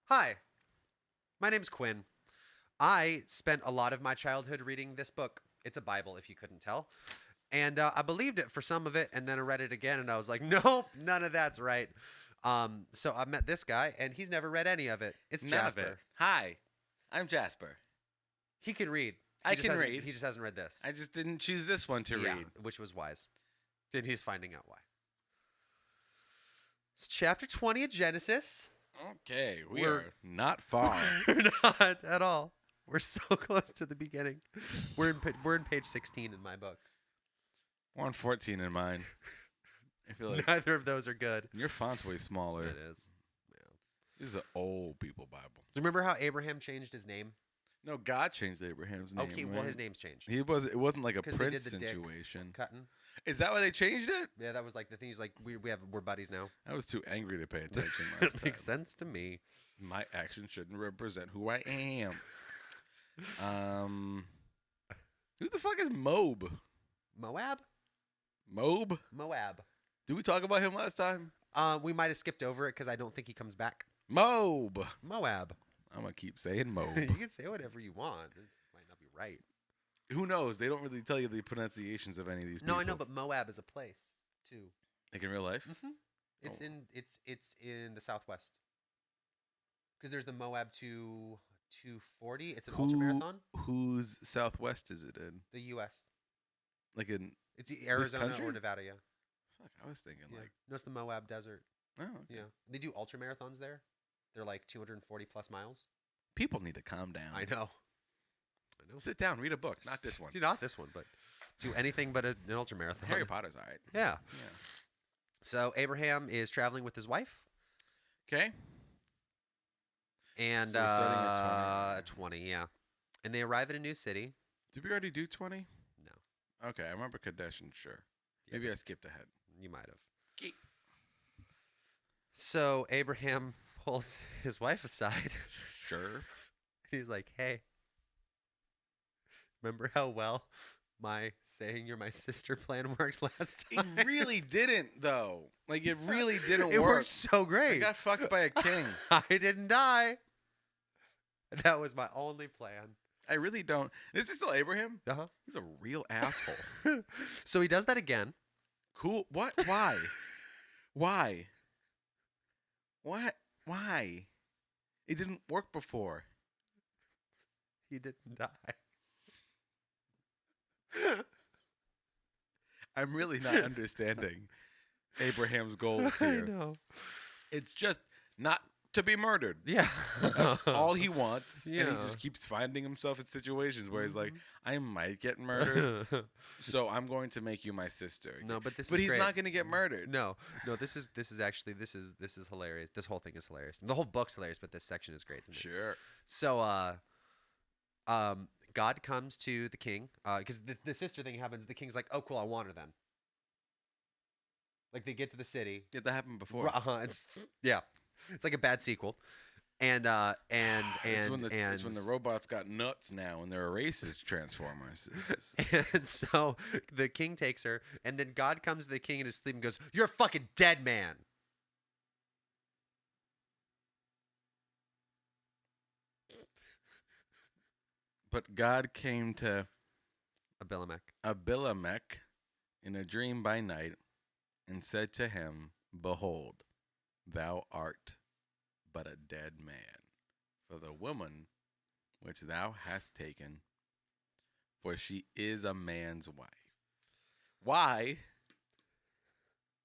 Hi, my name's Quin. I spent a lot of my childhood reading this book. It's a Bible, if you couldn't tell. And I believed it for some of it, and then I read it again, and I was like, nope, none of that's right. So I met this guy, and he's never read any of it. It's None of it. Jasper. Hi, I'm Jasper. He can read. I can hasn't- read. He just hasn't read this. I just didn't choose this one to Yeah, read. which was wise. Then he's finding out why. It's chapter 20 of Genesis. Okay, We're- we're not far. We're not at all. We're so close to the beginning. We're in page 16 in my book. We're on 14 in mine. I feel like Neither of those are good. your font's way smaller. It is. Yeah. This is an old people Bible. Do you remember how Abraham changed his name? No, God changed Abraham's name. Okay, well right? his name's changed. It wasn't like a 'Cause they did prince the dick situation. Cutting. Is that why they changed it? Yeah, that was like the thing. He's like, we're buddies now. I was too angry to pay attention last That time. makes sense to me. My actions shouldn't represent who I am. Who the fuck is Moab? Moab. Moab? Did we talk about him last time? We might have skipped over it because I don't think he comes back. Moab. Moab. I'm gonna keep saying Moab. You can say whatever you want. This might not be right. Who knows? They don't really tell you the pronunciations of any of these No, people. I know, but Moab is a place too. like in real life. Mm-hmm. It's Oh. it's in the Southwest. Because there's the Moab 240. It's an ultra marathon. Whose Southwest is it in? The U.S. Like in? It's Arizona or country? Nevada. Yeah. Fuck, I was thinking Yeah. like. No, it's the Moab Desert. Oh, okay. Yeah. They do ultra marathons there. They're like 240 plus miles. People need to calm down. I know. I know. Sit down, read a book. Not this one. Not this one, but do anything but an ultra marathon. Harry Potter's all right. Yeah. Yeah. So Abraham is traveling with his wife, Okay. and So we're starting at 20, yeah. And they arrive at a new city. Did we already do 20? No. Okay, I remember Kadesh and sure. Yeah, Maybe I this- skipped ahead. You might have. Okay. So Abraham pulls his wife aside. Sure. And he's like, hey, remember how well my saying you're my sister plan worked last It time? really didn't, though. Like, it really didn't It work. worked so I great. got fucked by a king. I didn't die. That was my only plan. I really don't. This is still Abraham? Uh-huh. He's a real asshole. So he does that again. Cool. What? Why? Why? What? Why? It didn't work before. He didn't die. I'm really not understanding Abraham's goals I here. know. It's just not to be murdered. Yeah. That's all he wants. And Yeah. he just keeps finding himself in situations where he's like, I might get murdered, so I'm going to make you my sister. No, but this But is he's great. not going to get murdered. No, this is actually this is hilarious. This whole thing is hilarious. The whole book's hilarious, but this section is great to me. Sure. So, God comes to the king, because the sister thing happens. The king's like, "Oh, cool, I want her then." Like they get to the city. Yeah, that happened before. It's like a bad sequel, and it's when and the robots got nuts now and they're racist transformers. It's and so the king takes her, and then God comes to the king in his sleep and goes, "You're a fucking dead man." But God came to Abimelech. Abimelech in a dream by night and said to him, Behold, thou art but a dead man, for the woman which thou hast taken, for she is a man's wife. Why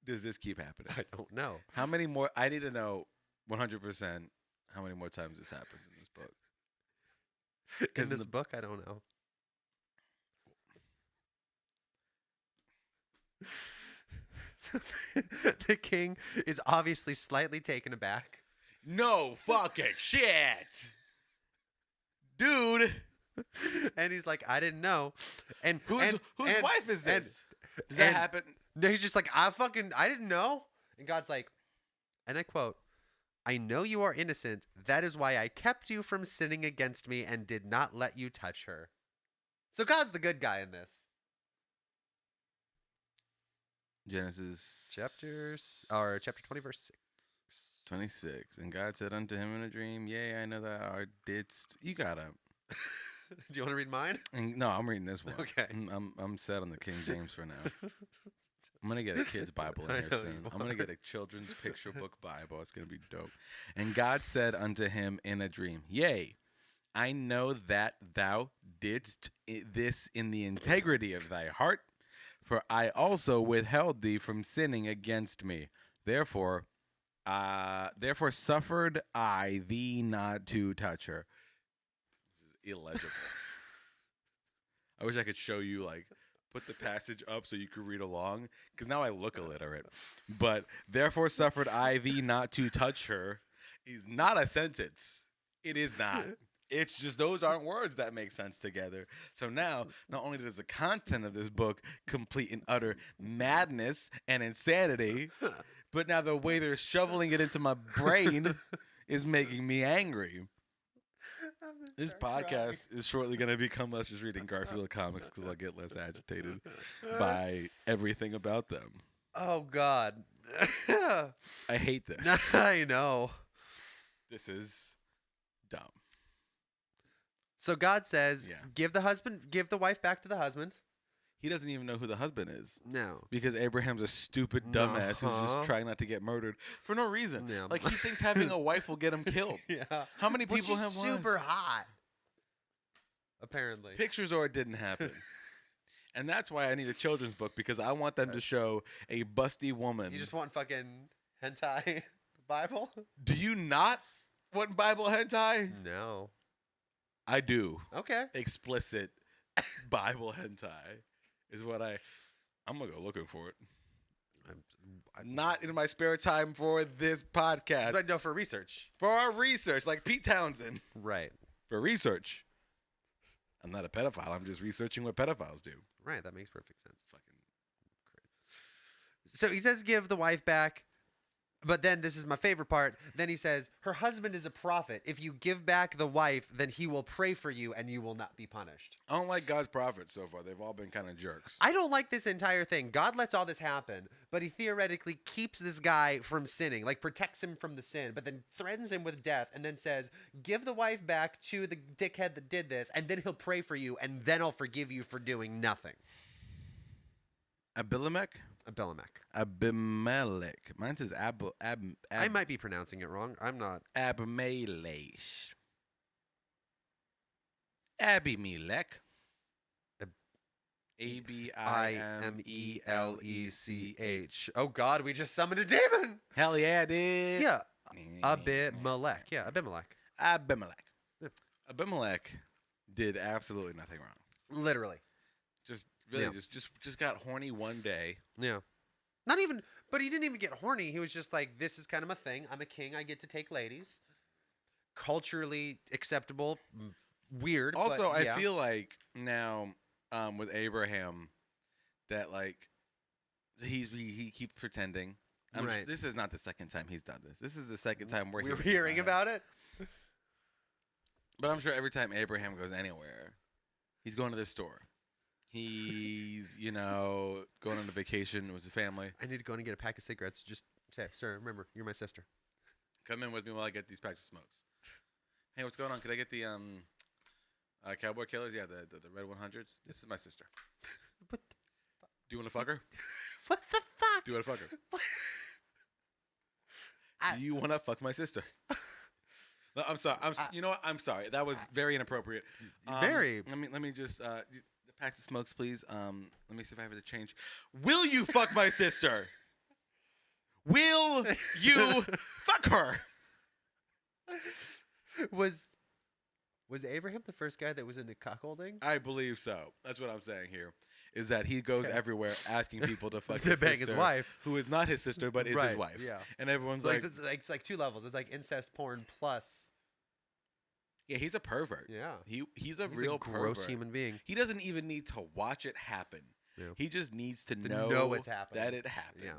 does this keep happening? I don't know. How many more? I need to know 100% how many more times this happens in this book. In this book, I don't know. The king is obviously slightly taken aback. No fucking shit. Dude. And he's like, I didn't know. And Whose wife is and- this? Does that and- happen? No, he's just like, I didn't know. And God's like, and I quote, I know you are innocent. That is why I kept you from sinning against me and did not let you touch her. So God's the good guy in this. Genesis Chapter 20, verse 6. 26. And God said unto him in a dream, Yea, I know that thou didst. You gotta. Do you want to read mine? No, I'm reading this one. Okay. I'm set on the King James for now. I'm gonna get a kid's Bible in I here know soon. you I'm gonna are. get a children's picture book Bible. It's gonna be dope. And God said unto him in a dream, Yea, I know that thou didst this in the integrity of thy heart, for I also withheld thee from sinning against me. Therefore suffered I thee not to touch her. This is illegible. I wish I could show you, like, put the passage up so you could read along, because now I look illiterate. But therefore suffered I thee not to touch her is not a sentence. It is not. It's just those aren't words that make sense together. So now, not only does the content of this book complete in utter madness and insanity, but now the way they're shoveling it into my brain is making me angry. This podcast is shortly going to become us just reading Garfield comics because I'll get less agitated by everything about them. Oh, God. I hate this. I know. This is dumb. So God says, Yeah. give the wife back to the husband. He doesn't even know who the husband is. No. Because Abraham's a stupid dumbass who's Uh-huh. just trying not to get murdered for no reason. Yeah. Like, he thinks having a wife will get him killed. Yeah. How many Well, people she's have super wives? hot. Apparently. Pictures or it didn't happen. And that's why I need a children's book, because I want them to show a busty woman. You just want fucking hentai Bible? Do you not want Bible hentai? No. I do. Okay. Explicit Bible hentai is what I'm going to go looking for it. Not in my spare time for this podcast. But no, for research. For our research, like Pete Townsend. Right. For research. I'm not a pedophile. I'm just researching what pedophiles do. Right. That makes perfect sense. Fucking So he says, give the wife back. But then this is my favorite part. Then he says, her husband is a prophet. If you give back the wife, then he will pray for you and you will not be punished. I don't like God's prophets so far. They've all been kind of jerks. I don't like this entire thing. God lets all this happen, but he theoretically keeps this guy from sinning, like protects him from the sin, but then threatens him with death and then says, give the wife back to the dickhead that did this, and then he'll pray for you, and then I'll forgive you for doing nothing. Abimelech? Abimelech. Mine says I might be pronouncing it wrong. I'm not. Abimelech. Abimelech. Abimelech. Oh God, we just summoned a demon. Hell yeah, dude. Yeah, Abimelech. Yeah, Abimelech. Abimelech. Abimelech did absolutely nothing wrong. Literally. Just really Yeah. just got horny one day. Yeah. Not even, but he didn't even get horny. He was just like, this is kind of my thing. I'm a king. I get to take ladies. Culturally acceptable. Weird. Also, but yeah. I feel like now with Abraham that like he keeps pretending. Right. This is not the second time he's done this. This is the second time we're hearing about it. But I'm sure every time Abraham goes anywhere, he's going to this store. He's, going on a vacation with his family. I need to go and get a pack of cigarettes. Just say, sir, remember, you're my sister. Come in with me while I get these packs of smokes. Hey, what's going on? Could I get the Cowboy Killers? Yeah, the red 100s. This is my sister. What the, Do you want to fuck her? what the fuck? Do you want to fuck her? What? Do you want to fuck my sister? No, I'm sorry. You know what? I'm sorry. That was very inappropriate. Very. Let me just the packs of smokes, please. Let me see if I have it to change. Will you fuck my sister? Will you fuck her? Was Abraham the first guy that was into cuckolding? I believe so. That's what I'm saying here. Is that he goes everywhere asking people to fuck To his bang sister, his wife. who is not his sister but is his Right, wife. yeah. And everyone's Like, like, it's like two levels. It's like incest porn plus. yeah, he's a pervert. Yeah. He's a He's real a gross pervert. human being. He doesn't even need to watch it happen. Yeah. He just needs to know know it's happening. that it happened. Yeah.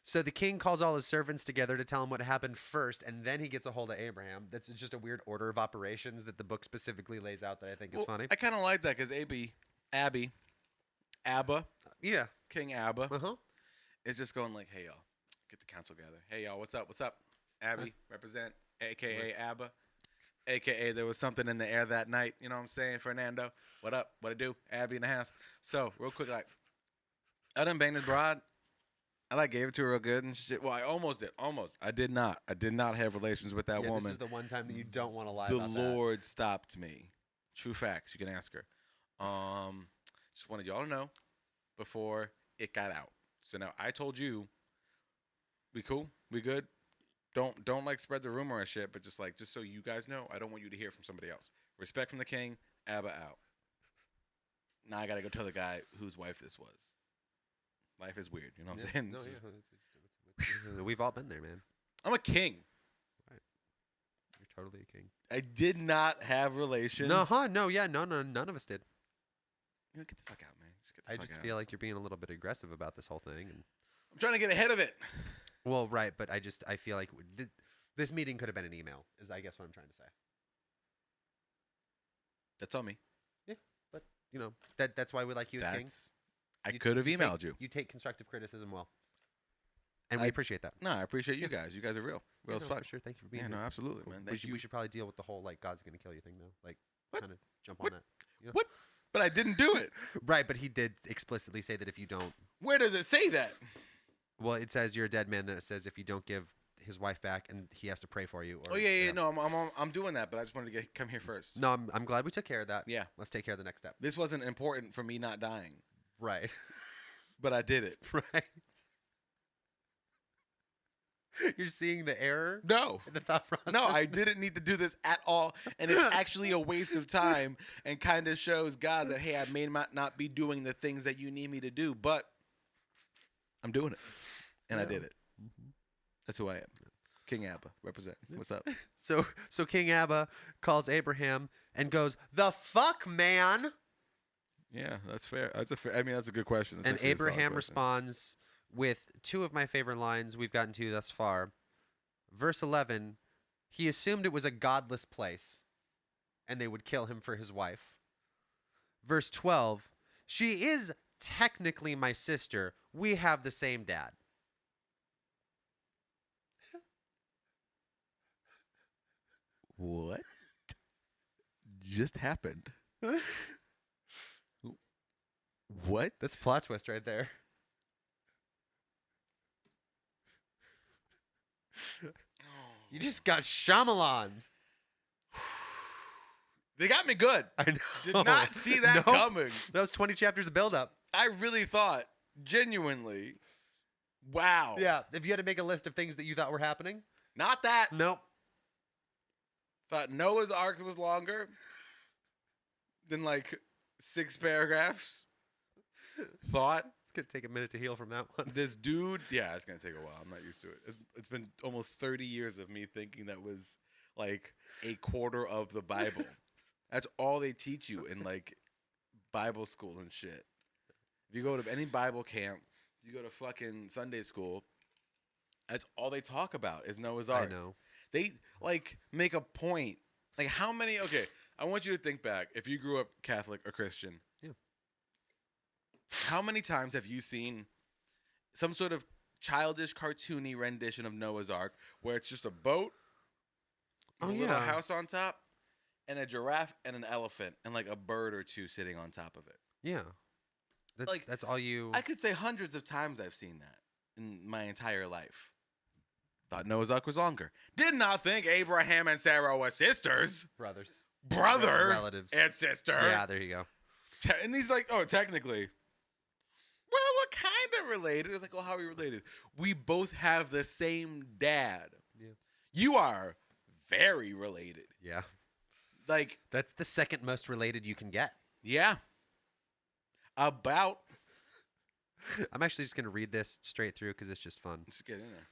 So the king calls all his servants together to tell him what happened first, and then he gets a hold of Abraham. That's just a weird order of operations that the book specifically lays out that I think is funny. I kind of like that because Abba, Yeah. King Abba, Uh-huh. is just going like, hey, y'all, get the council together. Hey, y'all, what's up? What's up? Abby, represent, a.k.a. Abba, a.k.a. there was something in the air that night. You know what I'm saying, Fernando? What up? What it do? Abby in the house. So, real quick, like, I done banged this broad. I, like, gave it to her real good and shit. Well, I almost did. Almost. I did not. I did not have relations with that woman. This is the one time that you don't want to lie The about Lord stopped me. True facts. You can ask her. Just wanted y'all to know before it got out. So now I told you, we cool? We good? Don't like spread the rumor and shit, but just so you guys know, I don't want you to hear from somebody else. Respect from the king, Abba out. Now I gotta go tell the guy whose wife this was. Life is weird, you know what I'm saying? No, yeah. We've all been there, man. I'm a king. Right. You're totally a king. I did not have relations. No, yeah, no, none of us did. You know, get the fuck out, man. Just get the I fuck just out. feel like you're being a little bit aggressive about this whole thing. And I'm trying to get ahead of it. well, right, but I feel like this meeting could have been an email. Is I guess what I'm trying to say. That's on me. Yeah, but you know that's why we like you as king. I could have emailed you. You take constructive criticism well, and I we appreciate that. No, I appreciate you guys. You guys are real. Real as no, fuck. for sure. Thank you for being Yeah, here. no, absolutely, man. We Thank you. should probably deal with the whole like God's gonna kill you thing though. Like What? kind of jump What? on that. You know? What? But I didn't do it. Right, but he did explicitly say that if you don't, Where does it say that? well, it says you're a dead man. Then it says if you don't give his wife back, and he has to pray for you. Or, Oh yeah. No, I'm doing that, but I just wanted to come here first. No, I'm glad we took care of that. Yeah. Let's take care of the next step. This wasn't important for me not dying, Right. but I did it. Right. You're seeing the error No. in the thought process. No, I didn't need to do this at all, and it's actually a waste of time, and kind of shows God that hey, I may not be doing the things that you need me to do, but I'm doing it, and I did it. Mm-hmm. That's who I am. King Abba, represent. What's up? So King Abba calls Abraham and goes, "The fuck, man!" Yeah, that's fair. That's a good question. That's And actually a solid Abraham question. responds with two of my favorite lines we've gotten to thus far. Verse 11, he assumed it was a godless place, and they would kill him for his wife. Verse 12, she is technically my sister. We have the same dad. What just happened? What? That's a plot twist right there. You just got Shyamalan. They got me good. I know. Did not see that Nope. coming. That was 20 chapters of buildup. I really thought, genuinely, wow. Yeah. If you had to make a list of things that you thought were happening, Not that. nope. Thought Noah's Ark was longer than like 6 paragraphs. Thought It's going to take a minute to heal from that one. this dude, yeah, it's going to take a while. I'm not used to it. It's been almost 30 years of me thinking that was like a quarter of the Bible. That's all they teach you in like Bible school and shit. If you go to any Bible camp, if you go to fucking Sunday school, that's all they talk about is Noah's Ark. I know. They like make a point. Like how many? Okay, I want you to think back. If you grew up Catholic or Christian, Yeah. How many times have you seen some sort of childish, cartoony rendition of Noah's Ark where it's just a boat, a little house on top, and a giraffe and an elephant and like a bird or two sitting on top of it? Yeah. That's all you. I could say hundreds of times I've seen that in my entire life. Thought Noah's Ark was longer. Did not think Abraham and Sarah were sisters. brothers. Brother Relatives. and sister. Yeah, there you go. And he's like, oh, technically. Well, we're kind of related. It's like, oh, how are we related? We both have the same dad. Yeah. You are very related. Yeah. Like, That's the second most related you can get. yeah. About. I'm actually just going to read this straight through because it's just fun. Let's get in there.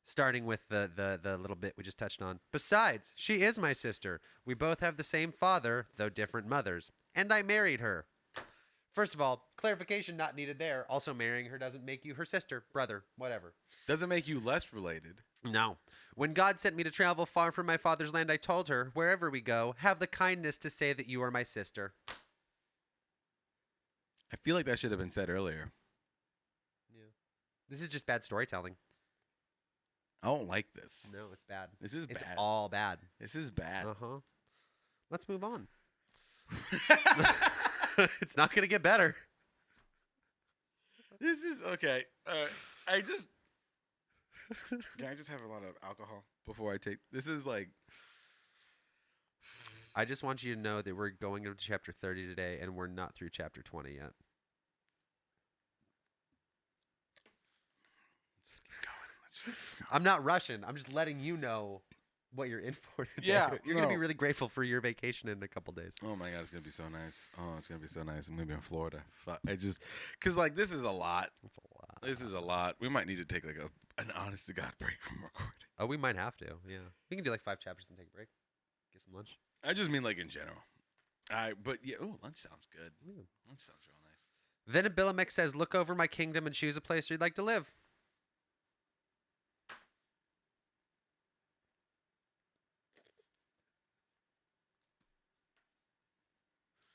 Starting with the little bit we just touched on. Besides, she is my sister. We both have the same father, though different mothers. And I married her. First of all, clarification not needed there. Also, marrying her doesn't make you her sister, brother, whatever. Doesn't make you less related. No. When God sent me to travel far from my father's land, I told her, wherever we go, have the kindness to say that you are my sister. I feel like that should have been said earlier. Yeah. This is just bad storytelling. I don't like this. No, it's bad. This is It's bad. all bad. This is bad. Uh-huh. Let's move on. It's not going to get better. This is okay. I just can I just have a lot of alcohol before I take. This is like I just want you to know that we're going into chapter 30 today, and we're not through chapter 20 yet. let's keep going. Let's just keep going. I'm not rushing. I'm just letting you know what you're in for today. Yeah, You're going to be no. really grateful for your vacation in a couple days. Oh my god, it's gonna be so nice. Oh, it's gonna be so nice. I'm gonna be in Florida. Fuck. Cause like this is a lot. That's a lot. This is a lot. We might need to take like an honest to god break from recording. Oh, we might have to. Yeah. We can do like 5 chapters and take a break. Get some lunch. I just mean like in general. But yeah. Oh, lunch sounds good. Yeah. Lunch sounds real nice. Then Abimelech says, "Look over my kingdom and choose a place where you'd like to live."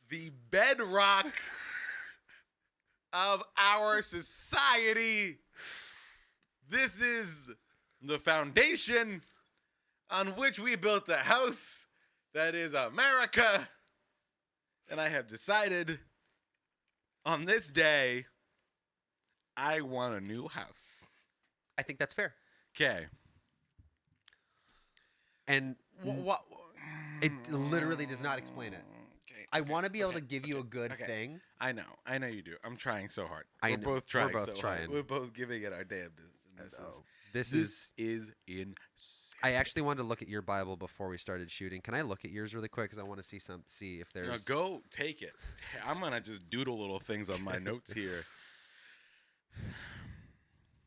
The bedrock of our society. This is the foundation on which we built a house that is America. And I have decided on this day, I want a new house. I think that's fair. Okay. And What? it literally does not explain it. Okay, I okay, want to be able okay, to give you a good okay. thing. I know you do. I'm trying so hard. I We're know. both trying. We're both so trying. Hard. We're both giving it our damnedest. And This this is insane. I actually wanted to look at your Bible before we started shooting. Can I look at yours really quick? Because I want to see if there's. No, go take it. I'm gonna just doodle little things on my notes here.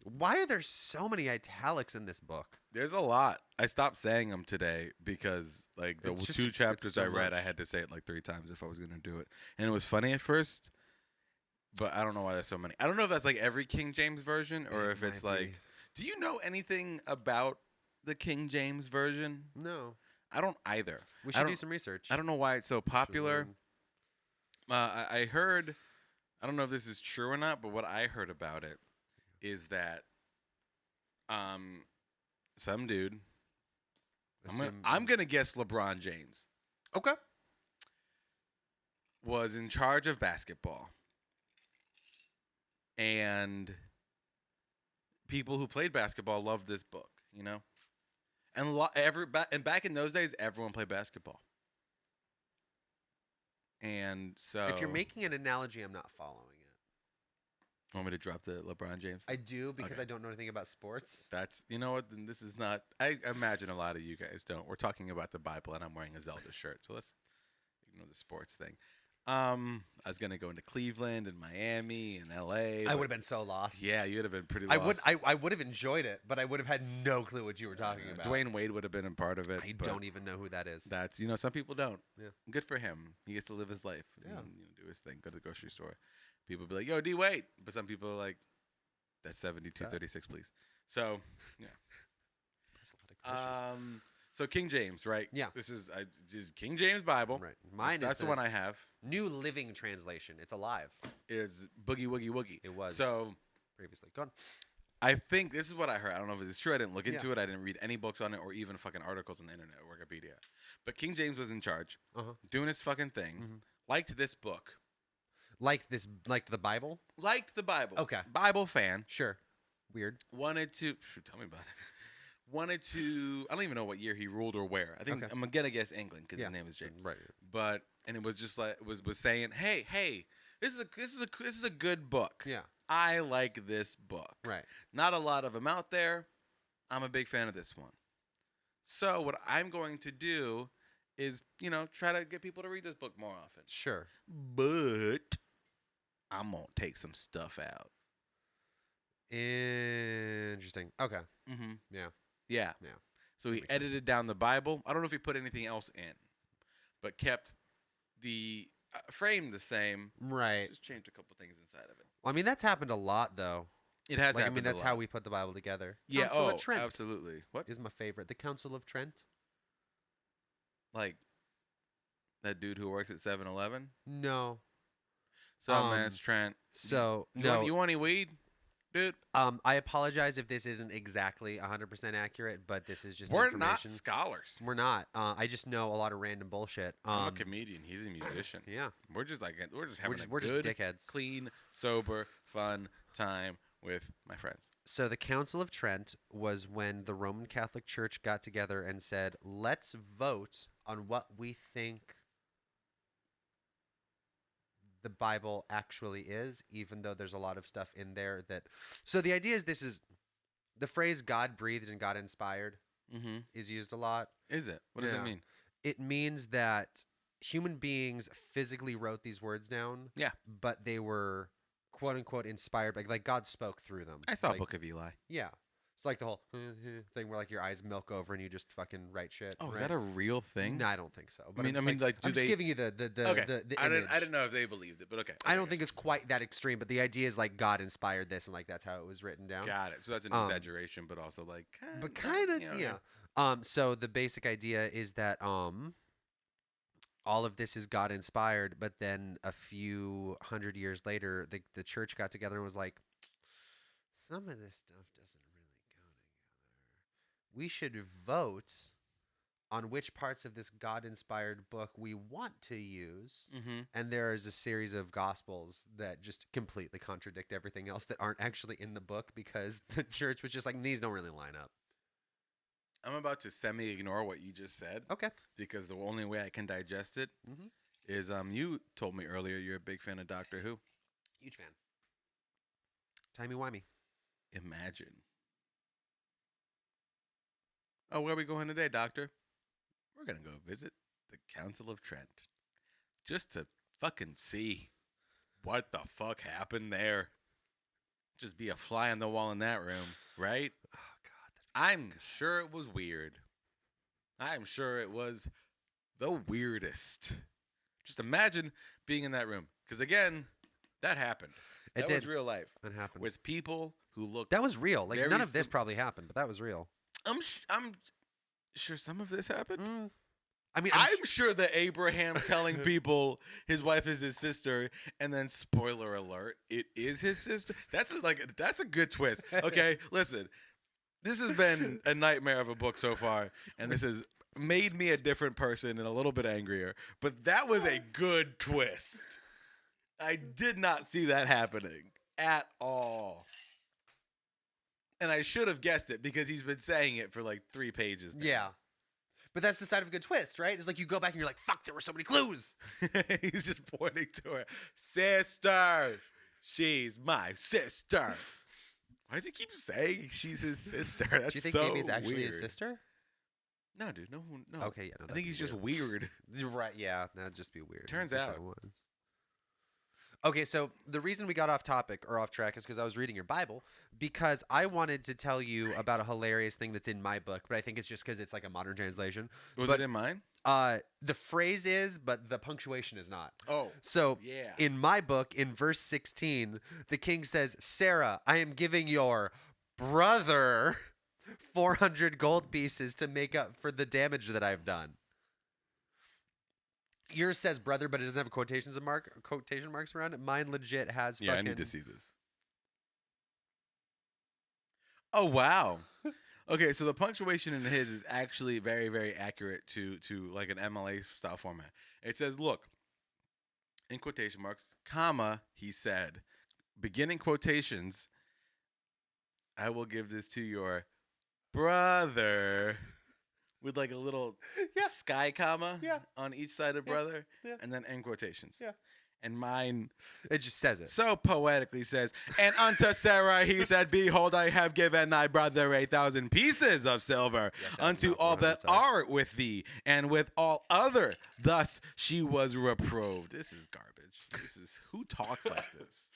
Why are there so many italics in this book? There's a lot. I stopped saying them today because, like, the It's just- 2 it's chapters so I read, much. I had to say it like 3 times if I was gonna do it, and it was funny at first. But I don't know why there's so many. I don't know if that's like every King James version or if it's might be. like. Do you know anything about the King James version? No. I don't either. We I should do don't- some research. I don't know why it's so popular. Sure. I heard, I don't know if this is true or not, but what I heard about it is that some dude, I'm gonna guess LeBron James, Okay. was in charge of basketball. And people who played basketball loved this book, you know? And back in those days, everyone played basketball. And so If you're making an analogy, I'm not following it. want me to drop the LeBron James? I do because Okay. I don't know anything about sports. That's, you know what? Then this is not. I imagine a lot of you guys don't. We're talking about the Bible, and I'm wearing a Zelda shirt, so let's ignore the sports thing. I was gonna go into Cleveland and Miami and LA. I would have been so lost. Yeah, you would have been pretty I lost. would. I would have enjoyed it, but I would have had no clue what you were talking about. Dwayne Wade would have been a part of it. I but don't even know who that is. That's, you know, some people don't. Yeah. Good for him. He gets to live his life. Yeah. And, you know, do his thing. Go to the grocery store. People be like, "Yo, D Wade," but some people are like, "That's 7236, please." So, yeah. That's a lot of questions. So King James, right? Yeah. This is just King James Bible. Right. Mine That's is the one I have. New Living Translation. It's alive. Is Boogie Woogie Woogie. It was So previously. Go on. I think this is what I heard. I don't know if it's true. I didn't look into Yeah. it. I didn't read any books on it or even fucking articles on the internet or Wikipedia. But King James was in charge, doing his fucking thing. Mhm. Liked this book. Like the Bible? Liked the Bible. Okay. Bible fan. Sure. Weird. Wanted to. Tell me about it. Wanted to. I don't even know what year he ruled or where. I think Okay. I'm gonna guess England because Yeah. his name is James. Right. But and it was just like was saying, hey, this is a good book. Yeah. I like this book. Right. Not a lot of them out there. I'm a big fan of this one. So what I'm going to do is, you know, try to get people to read this book more often. Sure. But I'm gonna take some stuff out. Interesting. Okay. Mm-hmm. Yeah. Yeah. Yeah. So he Makes sense. edited down the Bible. I don't know if he put anything else in, but kept the frame the same. Right. Just changed a couple things inside of it. Well, I mean, that's happened a lot, though. It has Like, I happened. mean, that's a lot. how we put the Bible together. Yeah. Council Oh, of Trent absolutely. What? is my favorite. The Council of Trent? Like that dude who works at 7-Eleven? No. So, man, it's Trent. So You no. want any weed? dude. I apologize if this isn't exactly 100% accurate, but this is just We're not information. scholars. We're not. I just know a lot of random bullshit. I'm a comedian. He's a musician. Yeah. We're just having We're a just good, dickheads. clean, sober, fun time with my friends. So the Council of Trent was when the Roman Catholic Church got together and said, let's vote on what we think the Bible actually is, even though there's a lot of stuff in there that. So the idea is the phrase God breathed and God inspired Mm-hmm. is used a lot. Is it? What does it Yeah. mean? It means that human beings physically wrote these words down. Yeah. But they were quote unquote inspired, like God spoke through them. I saw like, Book of Eli. Yeah. It's like the whole thing where like your eyes milk over and you just fucking write shit. Oh, right? is that a real thing? No, I don't think so. But I mean, I'm like, do I'm they? just giving you the Okay. the I image. didn't know if they believed it, but okay. I don't think it's quite that extreme, but the idea is like God inspired this and like that's how it was written down. Got it. So that's an Um, exaggeration, but also like. But kind of, you know, yeah. So the basic idea is that all of this is God inspired, but then a few hundred years later, the church got together and was like, some of this stuff doesn't really go together. We should vote on which parts of this God inspired book we want to use. Mm-hmm. And there is a series of gospels that just completely contradict everything else that aren't actually in the book because the church was just like, these don't really line up. I'm about to semi-ignore what you just said. Okay. Because the only way I can digest it Mm-hmm. is you told me earlier you're a big fan of Doctor Who. Huge fan. Timey-wimey. Imagine. Oh, where are we going today, Doctor? We're going to go visit the Council of Trent. Just to fucking see what the fuck happened there. Just be a fly on the wall in that room, right? Oh, God. I'm sure it was weird. I'm sure it was the weirdest. Just imagine being in that room. Because, again, that happened. That was real life. That happened. With people who looked... That was real. Like, very none of this probably happened, but that was real. I'm sure some of this happened. I mean, I'm sure that Abraham telling people his wife is his sister, and then spoiler alert, it is his sister. That's a good twist. Okay, listen, this has been a nightmare of a book so far, and this has made me a different person and a little bit angrier. But that was a good twist. I did not see that happening at all. And I should have guessed it because he's been saying it for like 3 pages now. Yeah. But that's the side of a good twist, right? It's like you go back and you're like, fuck, there were so many clues. He's just pointing to her. Sister. She's my sister. Why does he keep saying she's his sister? That's Do you think so maybe it's actually weird. his sister? No, dude. No. Okay, yeah. No, I think he's just weird. You're right, yeah. That'd just be weird. Turns I think out. that was. Okay, so the reason we got off topic or off track is because I was reading your Bible because I wanted to tell you about a hilarious thing that's in my book, but I think it's just because it's like a modern translation. Was But it in mine? the phrase is, but the punctuation is not. Oh. So Yeah. in my book, in verse 16, the king says, Sarah, I am giving your brother 400 gold pieces to make up for the damage that I've done. Yours says brother, but it doesn't have quotation marks around it. Mine legit has Yeah, fucking... I need to see this. Oh, wow. Okay, so the punctuation in his is actually very, very accurate to like an MLA style format. It says, look, in quotation marks, comma, he said, beginning quotations, I will give this to your brother with like a little Yeah. sky comma Yeah. on each side of Yeah. brother Yeah. and then end quotations. Yeah. And mine It just says it. so poetically says, and unto Sarah he said, behold, I have given thy brother 1,000 pieces of silver Yeah, that's unto not all 400, that sorry. are with thee, and with all other. Thus she was reproved. This is garbage. This is who talks like this.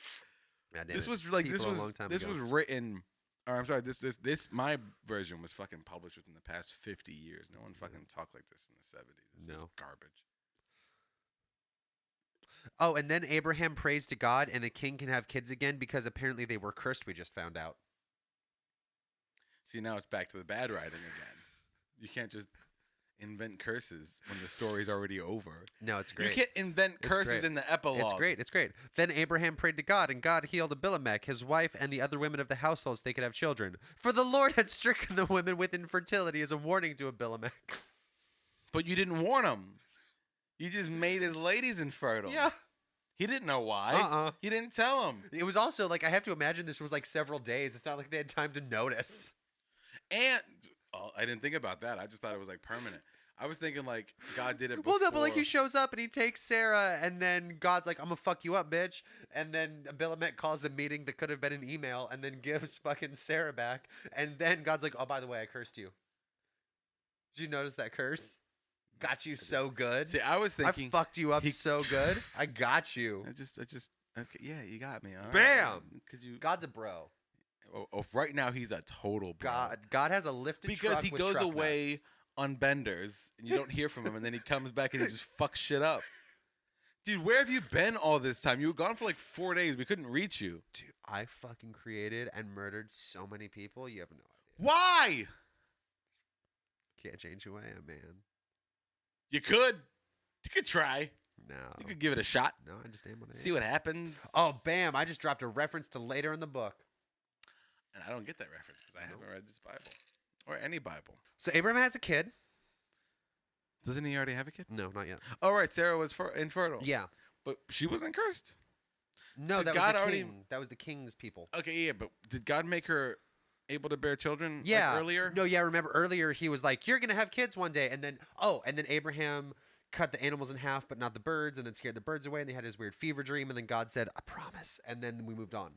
God damn This it. was like this People a was long time this ago. was written. Or I'm sorry, this my version was fucking published within the past 50 years. No one fucking talked like this in the 70s. This is No. garbage. Oh, and then Abraham prays to God, and the king can have kids again because apparently they were cursed. We just found out. See, now it's back to the bad writing again. You can't just. invent curses when the story's already over. No, it's great. You can't invent curses great. in the epilogue. It's great. It's great. Then Abraham prayed to God, and God healed Abimelech, his wife, and the other women of the household so they could have children. For the Lord had stricken the women with infertility as a warning to Abimelech. But you didn't warn him. You just made his ladies infertile. Yeah. He didn't know why. He didn't tell him. It was also like, I have to imagine this was like several days. It's not like they had time to notice. And I didn't think about that. I just thought it was like permanent. I was thinking like God did it before. Well, no, but like he shows up and he takes Sarah, and then God's like, I'm gonna fuck you up, bitch. And then Abimelech calls a meeting that could have been an email, and then gives fucking Sarah back. And then God's like, oh, by the way, I cursed you. Did you notice that curse? Got you so good. See, I was thinking I fucked you up so good. I got you. I just okay, yeah, you got me. All Bam. Right. Cause you God's a bro. right now he's a total bro. God has a lifted because truck he with goes truck away nuts. on benders and you don't hear from him, and then he comes back and he just fucks shit up. Dude, where have you been all this time? You were gone for like 4 days. We couldn't reach you. Dude, I fucking created and murdered so many people. You have no idea. Why? Can't change who I am, man. You could try. No. You could give it a shot. No, I just am what I am. See what happens. Oh, bam. I just dropped a reference to later in the book. And I don't get that reference because I haven't read this Bible or any Bible. So Abraham has a kid. Doesn't he already have a kid? No, not yet. Oh, right. Sarah was infertile. Yeah. But she wasn't cursed. No, Did that God was the already- king. That was the king's people. Okay, yeah, but did God make her able to bear children Yeah. like, earlier? No, yeah, remember earlier he was like, you're going to have kids one day. And then Abraham cut the animals in half, but not the birds, and then scared the birds away, and they had his weird fever dream, and then God said, I promise. And then we moved on.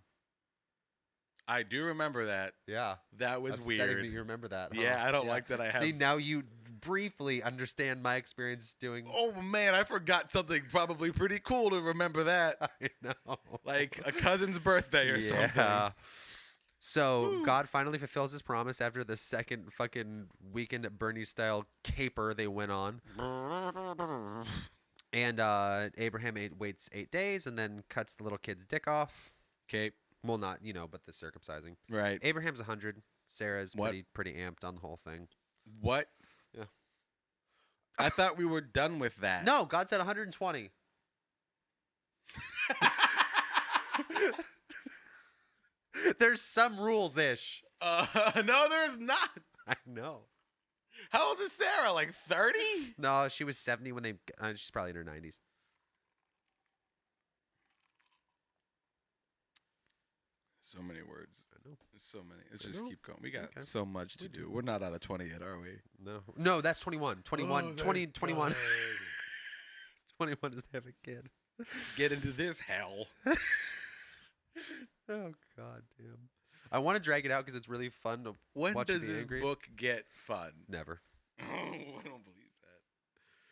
I do remember that. Yeah. That was Upsetting weird. that you remember that. Huh? Yeah, I don't like that I have. See, now you briefly understand my experience doing. Oh, man, I forgot something probably pretty cool to remember that. I know. Like a cousin's birthday or something. So God finally fulfills his promise after the second fucking weekend at Bernie style caper they went on. And Abraham waits 8 days and then cuts the little kid's dick off. Okay. Well, not, but the circumcising. Right. Abraham's 100. Sarah's What? pretty amped on the whole thing. What? Yeah. I thought we were done with that. No, God said 120. There's some rules-ish. No, there's not. I know. How old is Sarah? Like 30? No, she was 70 when she's probably in her 90s. So many words. I know. So many. Let's I just know. keep going. We got Okay. so much to do. do. We're not out of 20 yet, are we? No, that's 21. 21, Oh, 20, thank 21. God. 21 is to have a kid. Get into this hell. Oh, God damn. I want to drag it out because it's really fun to When watch you does be this angry. book get fun? Never. Oh, I don't believe that.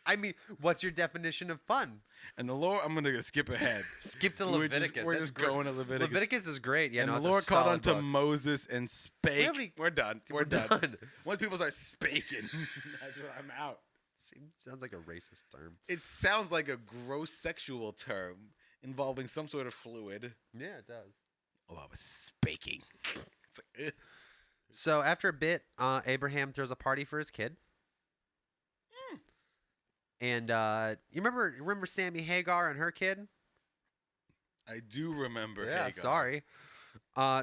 I mean, what's your definition of fun? And the Lord, I'm going to skip ahead. Skip to We're Leviticus. We're That's just great. going to Leviticus. Leviticus is great. Yeah, And no, the it's a Lord called solid unto book. Moses and spake. haven't- We're done. We're done. Once people start spaking, that's when I'm out. Sounds like a racist term. It sounds like a gross sexual term involving some sort of fluid. Yeah, it does. Oh, I was spaking. It's like, ugh. So after a bit, Abraham throws a party for his kid. And you remember Sammy Hagar and her kid? I do remember Yeah, Hagar. sorry.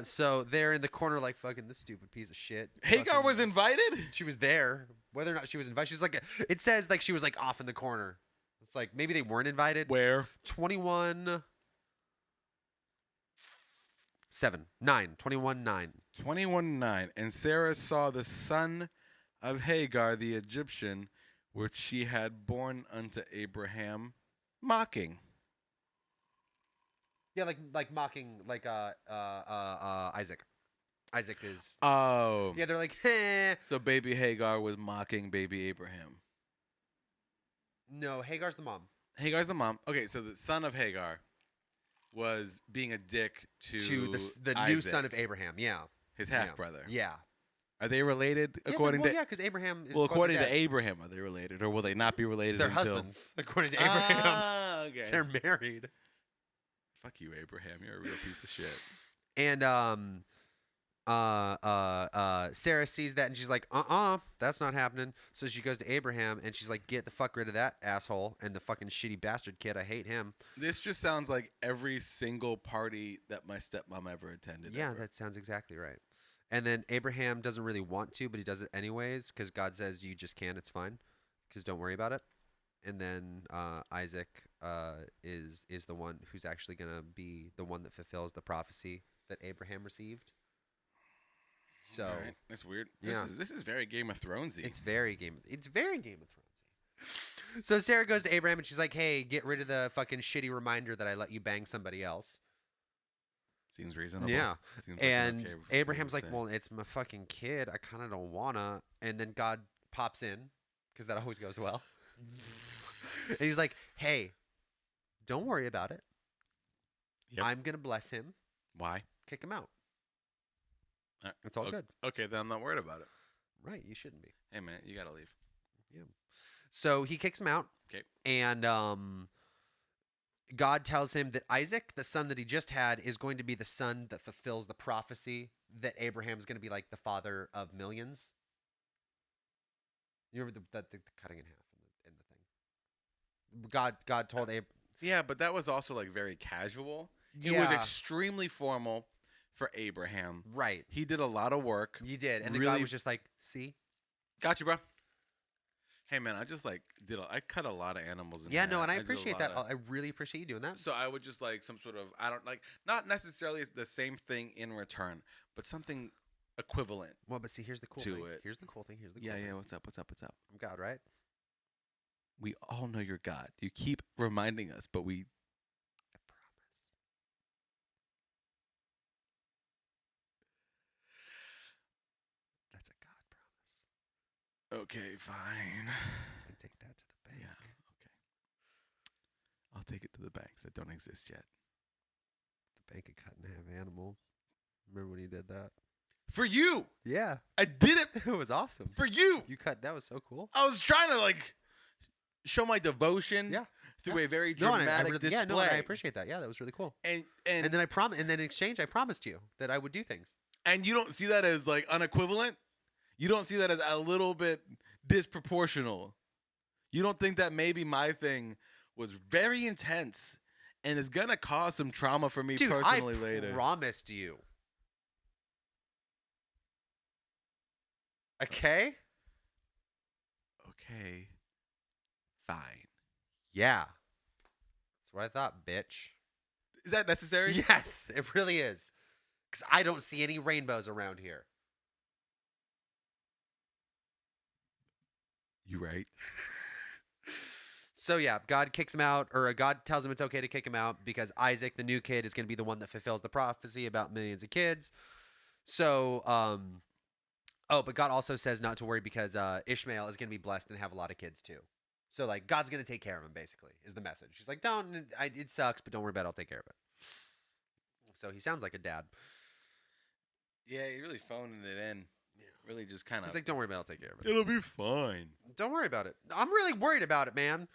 So they're in the corner like fucking this stupid piece of shit. Hagar Fucking- was invited? She was there. Whether or not she was invited, she's like it says like she was like off in the corner. It's like maybe they weren't invited. Where? 21 7 9 21 9. 21:9. And Sarah saw the son of Hagar the Egyptian, which she had born unto Abraham, mocking. Yeah, like mocking like Isaac. Isaac is Oh. yeah. They're like, heh. So baby Hagar was mocking baby Abraham. No, Hagar's the mom. Hagar's the mom. Okay, so the son of Hagar was being a dick to the new Isaac, son of Abraham. Yeah, his half brother. Yeah, Are they related according to? yeah, because Abraham. Is Well, according to Abraham, Abraham, are they related, or will they not be related? they're until... husbands. According to Abraham, Ah, okay. they're married. Fuck you, Abraham. You're a real piece of shit. And Sarah sees that and she's like, that's not happening. So she goes to Abraham and she's like, get the fuck rid of that asshole and the fucking shitty bastard kid. I hate him. This just sounds like every single party that my stepmom ever attended. Yeah, ever. that sounds exactly right. And then Abraham doesn't really want to, but he does it anyways because God says you just can. It's fine. Because don't worry about it. And then Isaac is the one who's actually gonna be the one that fulfills the prophecy that Abraham received. So All right. That's weird. Yeah. This is very Game of Thronesy. It's very Game of Thrones. So Sarah goes to Abraham and she's like, "Hey, get rid of the fucking shitty reminder that I let you bang somebody else." Seems reasonable. Yeah. Seems like an And okay thing Abraham's to like, say. "Well, it's my fucking kid. I kind of don't wanna." And then God pops in because that always goes well. And he's like, "Hey, don't worry about it. Yep. I'm gonna bless him. Why? Kick him out. Uh, It's all o- good." Okay, then I'm not worried about it. Right? You shouldn't be. Hey man, you gotta leave. So he kicks him out. 'Kay. And God tells him that Isaac, the son that he just had, is going to be the son that fulfills the prophecy that Abraham's going to be like the father of millions. You remember the cutting in half in the thing. God told Abraham. Yeah, but that was also like very casual. It was extremely formal for Abraham. Right. He did a lot of work. You did, and the Really- God was just like, "See, Got you, bro. Hey man, I just like I cut a lot of animals in yeah, half. no," and I did a appreciate lot that. of- I really appreciate you doing that. So I would just like some sort of I don't like not necessarily the same thing in return, but something equivalent. Well, but see, here's the cool To thing. it. Here's the cool thing. Here's the cool Yeah, thing. yeah. What's up? What's up? What's up? I'm God, right? We all know you're God. You keep reminding us, but we I promise. That's a God promise. okay, fine. I can take that to the bank. Yeah, okay. I'll take it to the banks that don't exist yet. The bank of cut in half animals. Remember when he did that? For you, Yeah, I did it it was awesome. for you. You cut. That was so cool. I was trying to like show my devotion Yeah. through a very No, and dramatic really, display. yeah, no, and I appreciate that. Yeah, that was really cool. and And then I promised. And then in exchange, I promised you that I would do things. and you don't see that as like unequivalent. You don't see that as a little bit disproportional. You don't think that maybe my thing was very intense and is gonna cause some trauma for me Dude, personally I later. promised you. Okay. Okay, fine. Yeah. That's what I thought, bitch. Is that necessary? Yes, it really is. Because I don't see any rainbows around here. You right? So yeah, God kicks him out, or God tells him it's okay to kick him out because Isaac, the new kid, is going to be the one that fulfills the prophecy about millions of kids. So, but God also says not to worry because Ishmael is going to be blessed and have a lot of kids too. So like God's going to take care of him. Basically, is the message. He's like, it sucks, but don't worry about it. I'll take care of it. So he sounds like a dad. Yeah, you really phoning it in. Really just kind of. He's like, don't worry about it. I'll take care of it. It'll be fine. Don't worry about it. I'm really worried about it, man.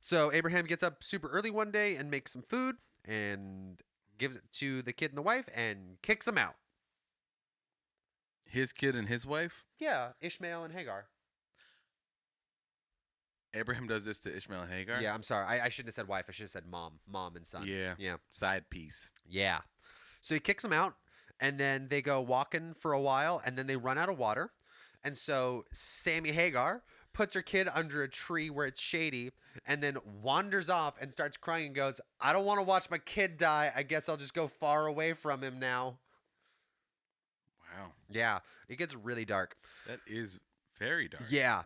So Abraham gets up super early one day and makes some food and gives it to the kid and the wife and kicks them out. His kid and his wife. Yeah, Ishmael and Hagar. Abraham does this to Ishmael and Hagar. Yeah, I'm sorry. I shouldn't have said wife. I should have said mom and son. Yeah. Yeah. Side piece. Yeah. So he kicks them out, and then they go walking for a while, and then they run out of water. And so Sammy Hagar puts her kid under a tree where it's shady, and then wanders off and starts crying and goes, "I don't want to watch my kid die. I guess I'll just go far away from him now." Wow. Yeah, it gets really dark. That is very dark. Yeah.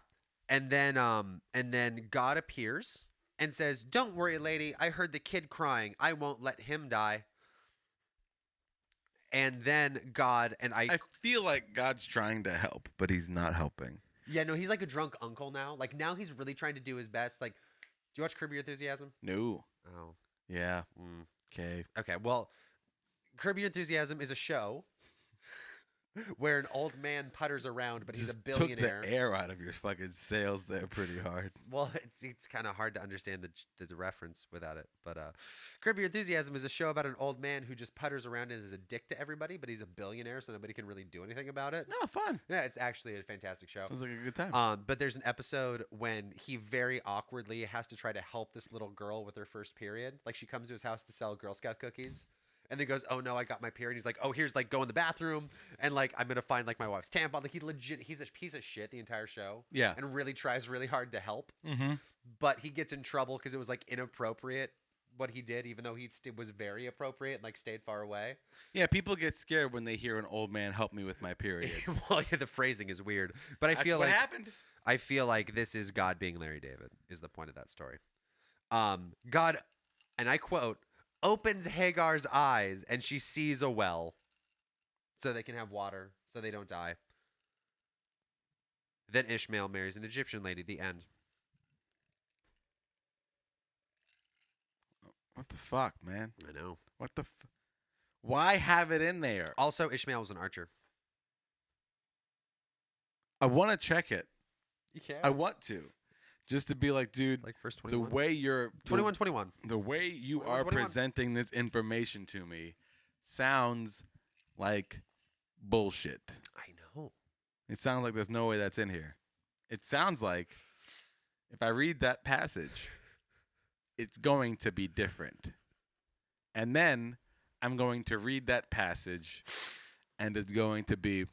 And then God appears and says, "Don't worry, lady. I heard the kid crying. I won't let him die." And then God and I feel like God's trying to help, but he's not helping. yeah, no, he's like a drunk uncle now. Like now he's really trying to do his best. Like, do you watch Curb Your Enthusiasm? No. Oh. Yeah. Mm. Okay. Okay. Well, Curb Your Enthusiasm is a show where an old man putters around, but he's a Just billionaire. took the air out of your fucking sails there pretty hard. Well, it's kind of hard to understand the reference without it. But Curb Your Enthusiasm is a show about an old man who just putters around and is a dick to everybody, but he's a billionaire, so nobody can really do anything about it. No, fun. Yeah, it's actually a fantastic show. Sounds like a good time. But there's an episode when he very awkwardly has to try to help this little girl with her first period. Like she comes to his house to sell Girl Scout cookies. And then goes, oh no, I got my period. He's like, oh, here's like go in the bathroom and like I'm gonna find like my wife's tampon. Like he's a piece of shit the entire show. Yeah. And really tries really hard to help. Mm-hmm. But he gets in trouble because it was like inappropriate what he did, even though he was very appropriate and like stayed far away. Yeah, people get scared when they hear an old man help me with my period. Well, yeah, the phrasing is weird, but That's what happened. I feel like this is God being Larry David is the point of that story. God, and I quote, opens Hagar's eyes and she sees a well so they can have water so they don't die. Then Ishmael marries an Egyptian lady. The end. What the fuck, man? I know. What the Why have it in there? Also, Ishmael was an archer. I want to check it. You can. I want to. Just to be like, dude, Like first the 21? way you're 21. the way you 21, are 21. presenting this information to me sounds like bullshit. I know. It sounds like there's no way that's in here. It sounds like if I read that passage, it's going to be different. And then I'm going to read that passage and it's going to be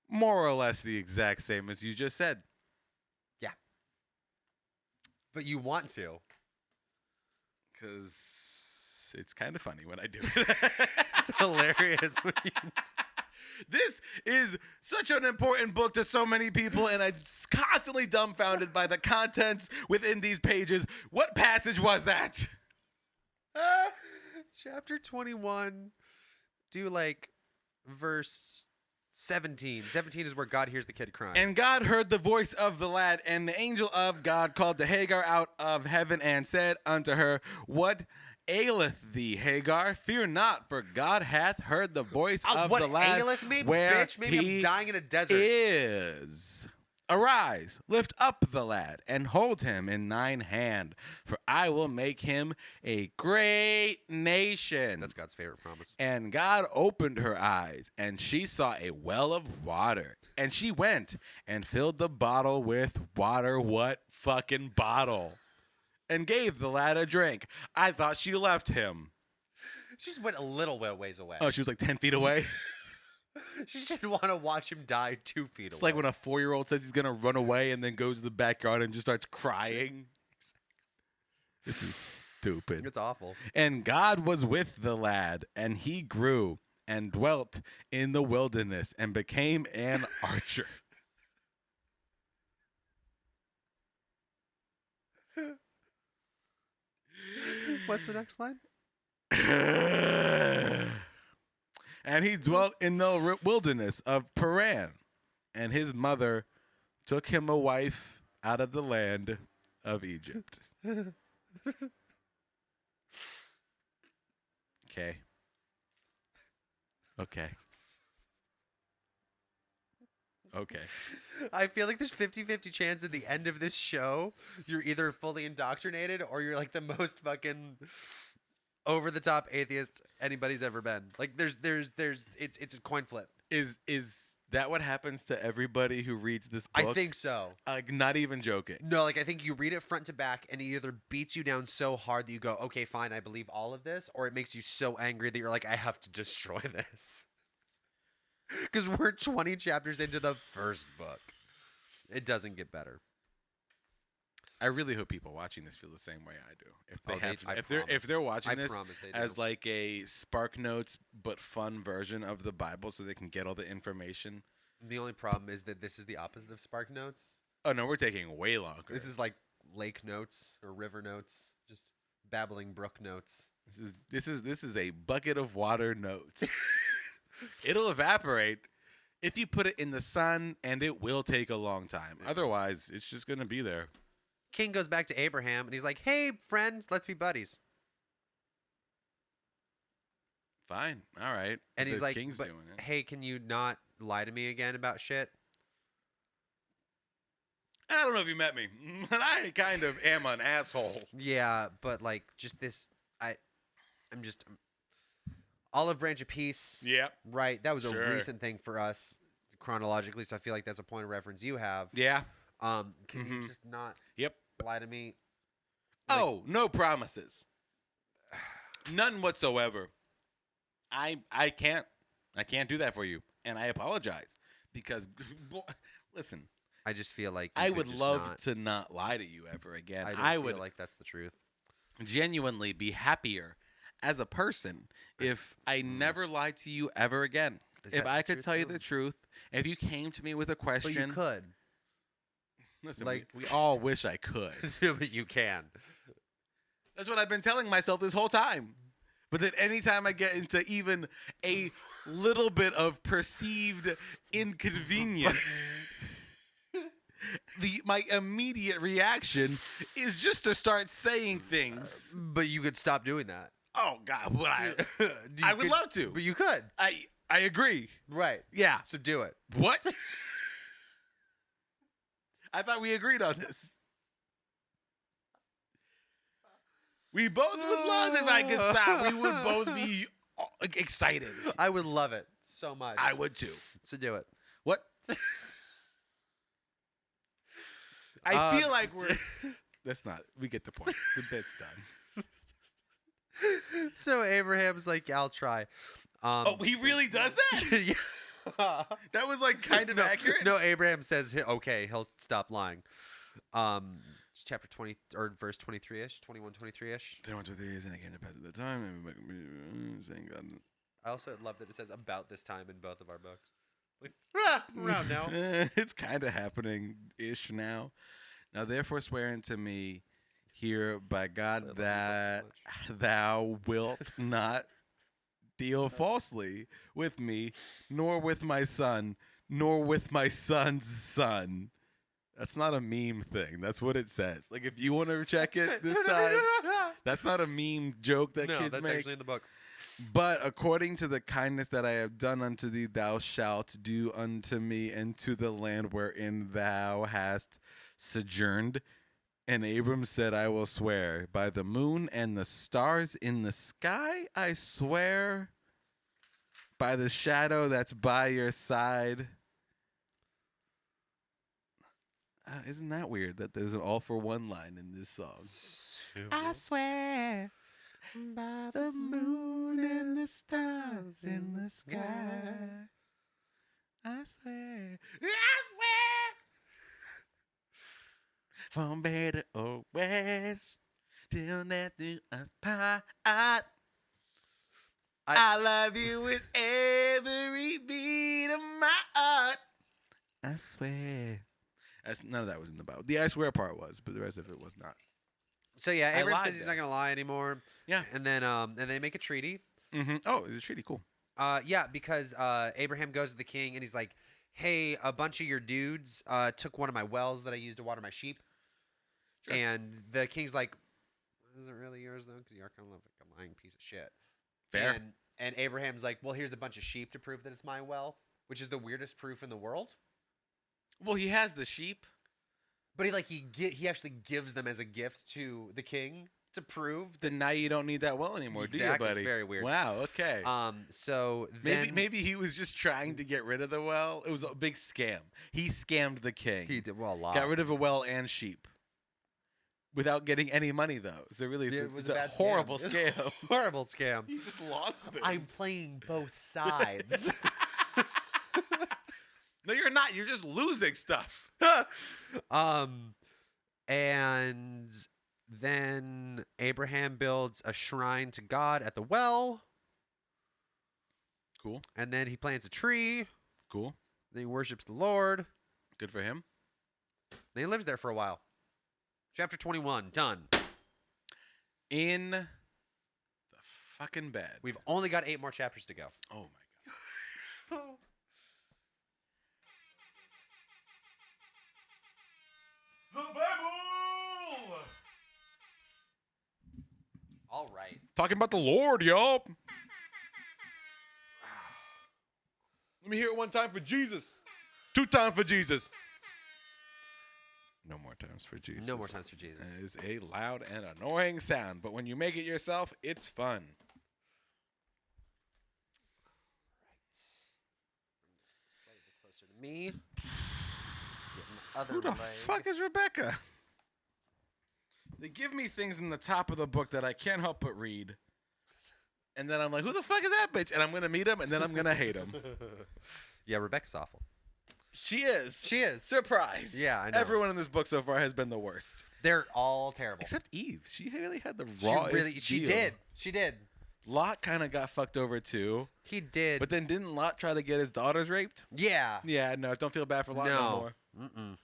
more or less the exact same as you just said. But you want to. Because it's kind of funny when I do it. It's hilarious when you This is such an important book to so many people, and I'm constantly dumbfounded by the contents within these pages. What passage was that? Chapter 21. Do like verse 17. 17 is where God hears the kid crying. And God heard the voice of the lad, and the angel of God called to Hagar out of heaven and said unto her, what aileth thee, Hagar? Fear not, for God hath heard the voice of what the lad aileth me, where bitch? Maybe he I'm dying in a desert. is. Arise, lift up the lad, and hold him in thine hand, for I will make him a great nation. That's God's favorite promise. And God opened her eyes, and she saw a well of water. And she went and filled the bottle with water. What fucking bottle? And gave the lad a drink. I thought she left him. She just went a little ways away. Oh, she was like 10 feet away? She didn't want to watch him die 2 feet away. It's like when a 4-year-old says he's going to run away and then goes to the backyard and just starts crying. This is stupid. It's awful. And God was with the lad, and he grew and dwelt in the wilderness and became an archer. What's the next line? And he dwelt in the wilderness of Paran, and his mother took him a wife out of the land of Egypt. Okay. Okay. Okay. I feel like there's 50-50 chance at the end of this show you're either fully indoctrinated or you're like the most fucking over the top atheist anybody's ever been. Like there's it's a coin flip. Is that what happens to everybody who reads this book? I think so. Like, not even joking. No, like I think you read it front to back and it either beats you down so hard that you go, okay, fine, I believe all of this, or it makes you so angry that you're like, I have to destroy this. Because we're 20 chapters into the first book. It doesn't get better. I really hope people watching this feel the same way I do. If they Oh, have, I if they're watching I this promise they do. as like a Spark Notes but fun version of the Bible, so they can get all the information. The only problem is that this is the opposite of Spark Notes. Oh no, we're taking way longer. This is like Lake Notes or River Notes, just babbling brook notes. This is a bucket of water notes. It'll evaporate if you put it in the sun, and it will take a long time. Yeah. Otherwise, it's just gonna be there. King goes back to Abraham and he's like, "Hey, friend, let's be buddies." Fine. All right. And he's The like, King's but doing it. hey, can you not lie to me again about shit? I don't know if you met me, but I kind of am an asshole. Yeah, but like just this, I'm just Olive Branch of Peace. Yep. Right, that was Sure. a recent thing for us chronologically, so I feel like that's a point of reference you have. Yeah. Can you Mhm. just not Yep. lie to me? Like- Oh, no promises. None whatsoever. I can't do that for you, and I apologize because listen, I just feel like I you could would just love not. to not lie to you ever again. I don't I feel would like that's the truth. genuinely be happier as a person if I never lied to you ever again. Is If that I the could truth, tell you though? the truth, if you came to me with a But you question, could. listen, like- we all wish I could. But you can. That's what I've been telling myself this whole time. But then anytime I get into even a little bit of perceived inconvenience, my immediate reaction is just to start saying things. But you could stop doing that. Oh God, what I I would love to. But you could. I agree. Right. Yeah. So do it. What? I thought we agreed on this. We both would love if I could stop. We would both be excited. I would love it so much. I would too. So do it. What? I feel like we're. That's not. We get the point. The bit's done. So Abraham's like, I'll try. Oh, he really does that? Yeah. That was like kind of accurate. No, Abraham says, okay, he'll stop lying. It's chapter 20 or verse 23-ish, 21, 23-ish. 21, 23 years, and it came to pass at the time. Saying God. I also love that it says about this time in both of our books. Like, around now. It's kind of happening ish now. Now, therefore, swear unto me here by God I love that you both thou wilt not deal falsely with me, nor with my son, nor with my son's son. That's not a meme thing. That's what it says. Like, if you want to check it this time, that's not a meme joke that No, kids that's make. actually in the book. But according to the kindness that I have done unto thee, thou shalt do unto me and to the land wherein thou hast sojourned. And Abram said, I will swear by the moon and the stars in the sky, I swear by the shadow that's by your side. Isn't that weird that there's an all for one line in this song? I swear by the moon and the stars in the sky. I swear. From better or worse, till death do us part. I love you with every beat of my heart. I swear. None of that was in the Bible. The I swear part was, but the rest of it was not. So yeah, I Abraham lied says he's there. not gonna lie anymore. Yeah. And then they make a treaty. Mm-hmm. Oh, it's pretty cool. Yeah, because Abraham goes to the king and he's like, "Hey, a bunch of your dudes took one of my wells that I used to water my sheep." Sure. And the king's like, "Is it really yours though? Because you are kind of like a lying piece of shit." Fair. And Abraham's like, "Well, here's a bunch of sheep to prove that it's my well," which is the weirdest proof in the world. Well, he has the sheep. But he actually gives them as a gift to the king to prove that. Then now you don't need that well anymore, do you, Exactly, buddy? it's very weird. Wow. Okay. So then Maybe he was just trying to get rid of the well. It was a big scam. He scammed the king. he did well a lot. Got rid of a well and sheep without getting any money, though. So really, Yeah, it's was a bad horrible scam. scam. Horrible scam. He just lost them. I'm playing both sides. No, you're not. You're just losing stuff. And then Abraham builds a shrine to God at the well, Cool. and then he plants a tree. Cool. Then he worships the Lord. Good for him. Then he lives there for a while. Chapter 21, done. In the fucking bed. We've only got 8 more chapters to go. Oh my god. The Bible. All right. Talking about the Lord, y'all. me hear it one time for Jesus. 2 times for Jesus. No more times for Jesus. No more times for Jesus. It is a loud and annoying sound, but when you make it yourself, it's fun. Slightly closer to me. Get my other Who the leg. fuck is Rebecca? They give me things in the top of the book that I can't help but read. And then I'm like, who the fuck is that bitch? And I'm going to meet him, and then I'm going to hate him. Yeah, Rebecca's awful. She is. She is. Surprise. Yeah, I know. Everyone in this book so far has been the worst. They're all terrible. Except Eve. She really had the She rawest really, she deal. did. She did. Lot kind of got fucked over too. He did. But then didn't Lot try to get his daughters raped? Yeah. Yeah, no, don't feel bad for Lot no more. Mm-mm.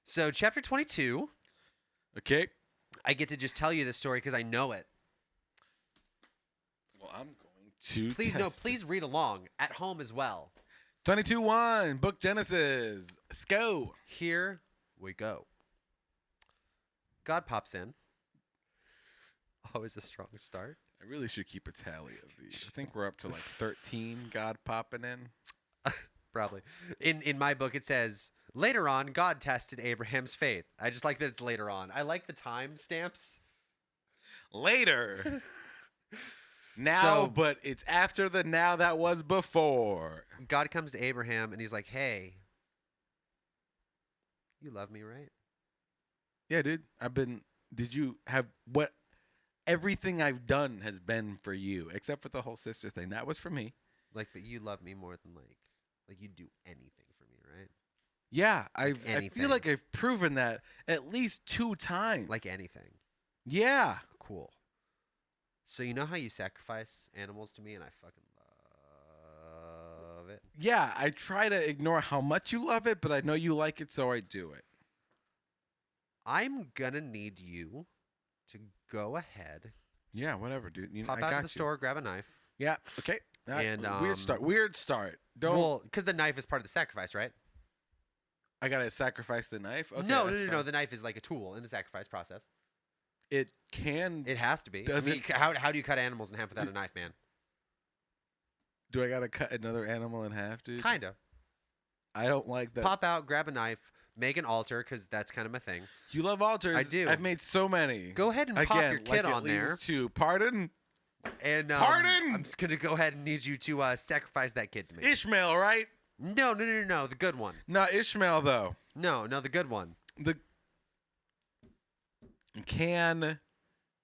So chapter 22. Okay. I get to just tell you this story because I know it. Well, I'm going to Please, test no, it. please read along at home as well. 22:1, Book Genesis. Let's go. Here we go. God pops in. Always a strong start. I really should keep a tally of these. I think we're up to like 13 God popping in. Probably. In my book, it says, later on, God tested Abraham's faith. I just like that it's later on. I like the time stamps. Later. Now, So- but it's after the now that was before. God comes to Abraham and he's like, hey, you love me, right? Yeah, dude. Did you have what? Everything I've done has been for you, except for the whole sister thing. That was for me. Like, but you love me more than like you'd do anything for me, right? Yeah, I anything. feel like I've proven that at least 2 times. Like anything. Yeah. Cool. So you know how you sacrifice animals to me, and I fucking love it. Yeah, I try to ignore how much you love it, but I know you like it, so I do it. I'm gonna need you to go ahead, Yeah, whatever, dude. You know, pop I out got to the store, grab a knife. Yeah, okay. And, weird start. Weird start. Don't. Well, because the knife is part of the sacrifice, right? I gotta sacrifice the knife. Okay, no, that's no. fine. The knife is like a tool in the sacrifice process. It can. It has to be. Does I mean, it- how do you cut animals in half without a knife, man? Do I gotta cut another animal in half, dude? Kinda. I don't like that. Pop out, grab a knife, make an altar, because that's kind of my thing. You love altars. I do. I've made so many. Go ahead and Again, pop your kid like on it leads there. us to pardon And Pardon? I'm just gonna go ahead and need you to sacrifice that kid to me. Ishmael, right? No, the good one. Not Ishmael though. No, the good one. The can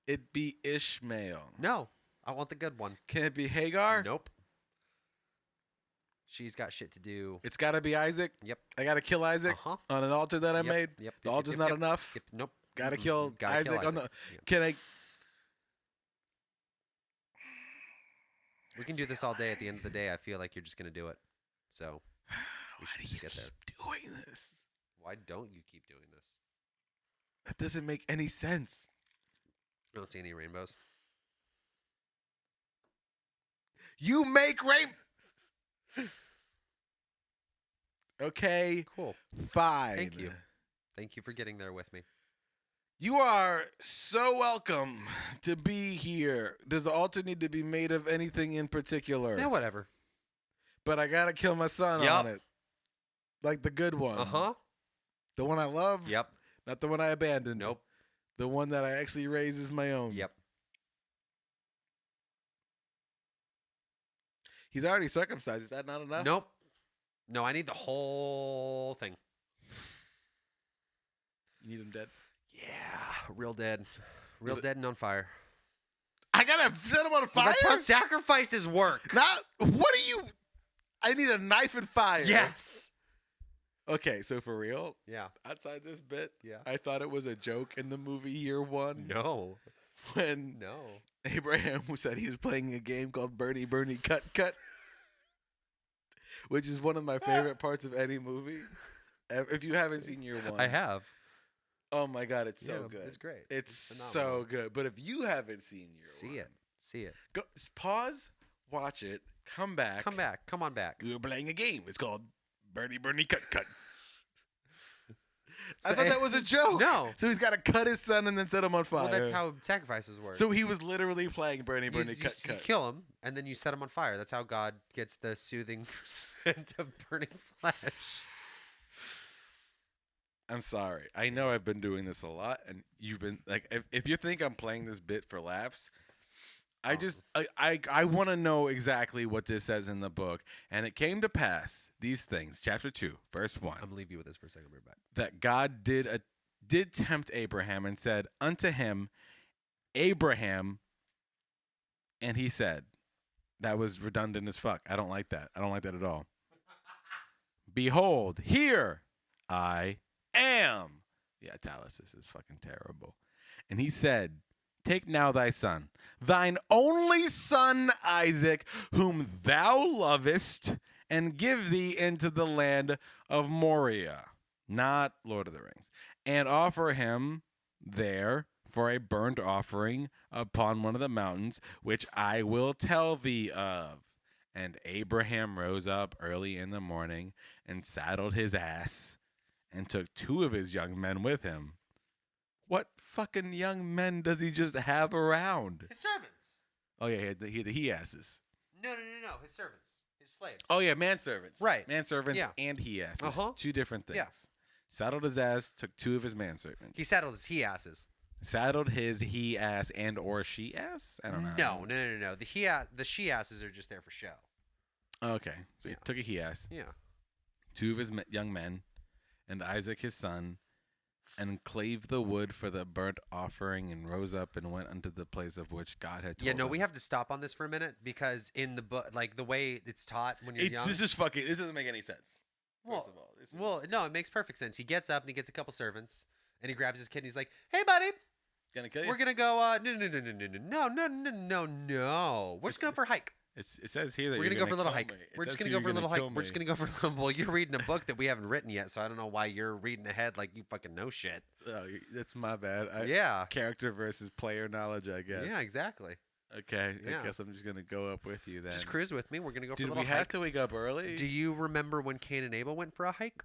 it be Ishmael? No, I want the good one. Can it be Hagar? Nope. She's got shit to do. It's got to be Isaac. Yep. I got to kill Isaac Uh-huh. on an altar that I Yep, made. Yep. The altar's not enough. Yep, nope. Got to Mm-mm. kill Gotta Isaac kill on the. Isaac. Yep. Can I? We can do this all day. At the end of the day, I feel like you're just gonna do it. So we Why should do just you get there. keep doing this? Why don't you keep doing this? That doesn't make any sense. I don't see any rainbows. You make rain. Okay, Cool. fine. Thank you. Thank you for getting there with me. You are so welcome to be here. Does the altar need to be made of anything in particular? Yeah, whatever. But I gotta kill my son Yup. on it. Like the good one. Uh-huh. The one I love. Yep. Not the one I abandoned. Nope. The one that I actually raise as my own. Yep. He's already circumcised. Is that not enough? Nope. No, I need the whole thing. You need him dead. Yeah, real dead. Real dead and on fire. I gotta set him on fire? Well, that's how sacrifices work. Not. What are you? I need a knife and fire. Yes. Okay, so for real, Yeah. outside this bit, Yeah. I thought it was a joke in the movie Year One. No. When No. Abraham said he was playing a game called Bernie Cut Cut, which is one of my favorite parts of any movie. If you haven't seen Year One, I have. Oh my God, it's so Yeah, good. It's great. It's phenomenal. so good. But if you haven't seen Year See One, it. See it. go pause, watch it, come back. Come back. Come on back. We were playing a game. It's called Bernie Cut Cut. I thought that was a joke. No. So he's got to cut his son and then set him on fire. Well, that's how sacrifices work. So he was literally playing Bernie, you cut. kill him, and then you set him on fire. That's how God gets the soothing scent of burning flesh. I'm sorry. I know I've been doing this a lot, and you've been like, if you think I'm playing this bit for laughs, I want to know exactly what this says in the book. And it came to pass, these things, chapter 2, verse 1. I'm gonna leave you with this for a second. We're back. That God did tempt Abraham and said unto him, Abraham, and he said, that was redundant as fuck. I don't like that. I don't like that at all. Behold, here I am. The italics is fucking terrible. And he said, take now thy son, thine only son Isaac, whom thou lovest, and give thee into the land of Moriah, not Lord of the Rings, and offer him there for a burnt offering upon one of the mountains, which I will tell thee of. And Abraham rose up early in the morning and saddled his ass and took 2 of his young men with him. What fucking young men does he just have around? His servants. Oh, yeah, he had the he-asses. No. His servants. His slaves. Oh, yeah, manservants. Right. Manservants Yeah. and he-asses. Uh-huh. 2 different things. Yeah. Saddled his ass, took 2 of his manservants. He saddled his he-asses. Saddled his he-ass and or she-ass? I don't know. No. The she-asses are just there for show. Okay. So Yeah. he took a he-ass, Yeah. 2 of his young men, and Isaac his son, and clave the wood for the burnt offering, and rose up and went unto the place of which God had told Yeah, no, him. we have to stop on this for a minute because in the book, like the way it's taught when you're young. This doesn't make any sense. Well, first of all. well, no, it makes perfect sense. He gets up and he gets a couple servants and he grabs his kid and he's like, "Hey, buddy, Gonna kill you? we're gonna go. No. We're just going for a hike. It says here that We're you're gonna go for a little kill hike. me. It We're just says gonna here go for a you're little kill hike. We're just me. gonna go for. Well, you're reading a book that we haven't written yet, so I don't know why you're reading ahead like you fucking know shit. Oh, that's my bad. Yeah. Character versus player knowledge, I guess. Yeah, exactly. Okay. Yeah. I guess I'm just gonna go up with you then. Just cruise with me. We're gonna go for Did a little we have hike. to wake up early? Do you remember when Cain and Abel went for a hike?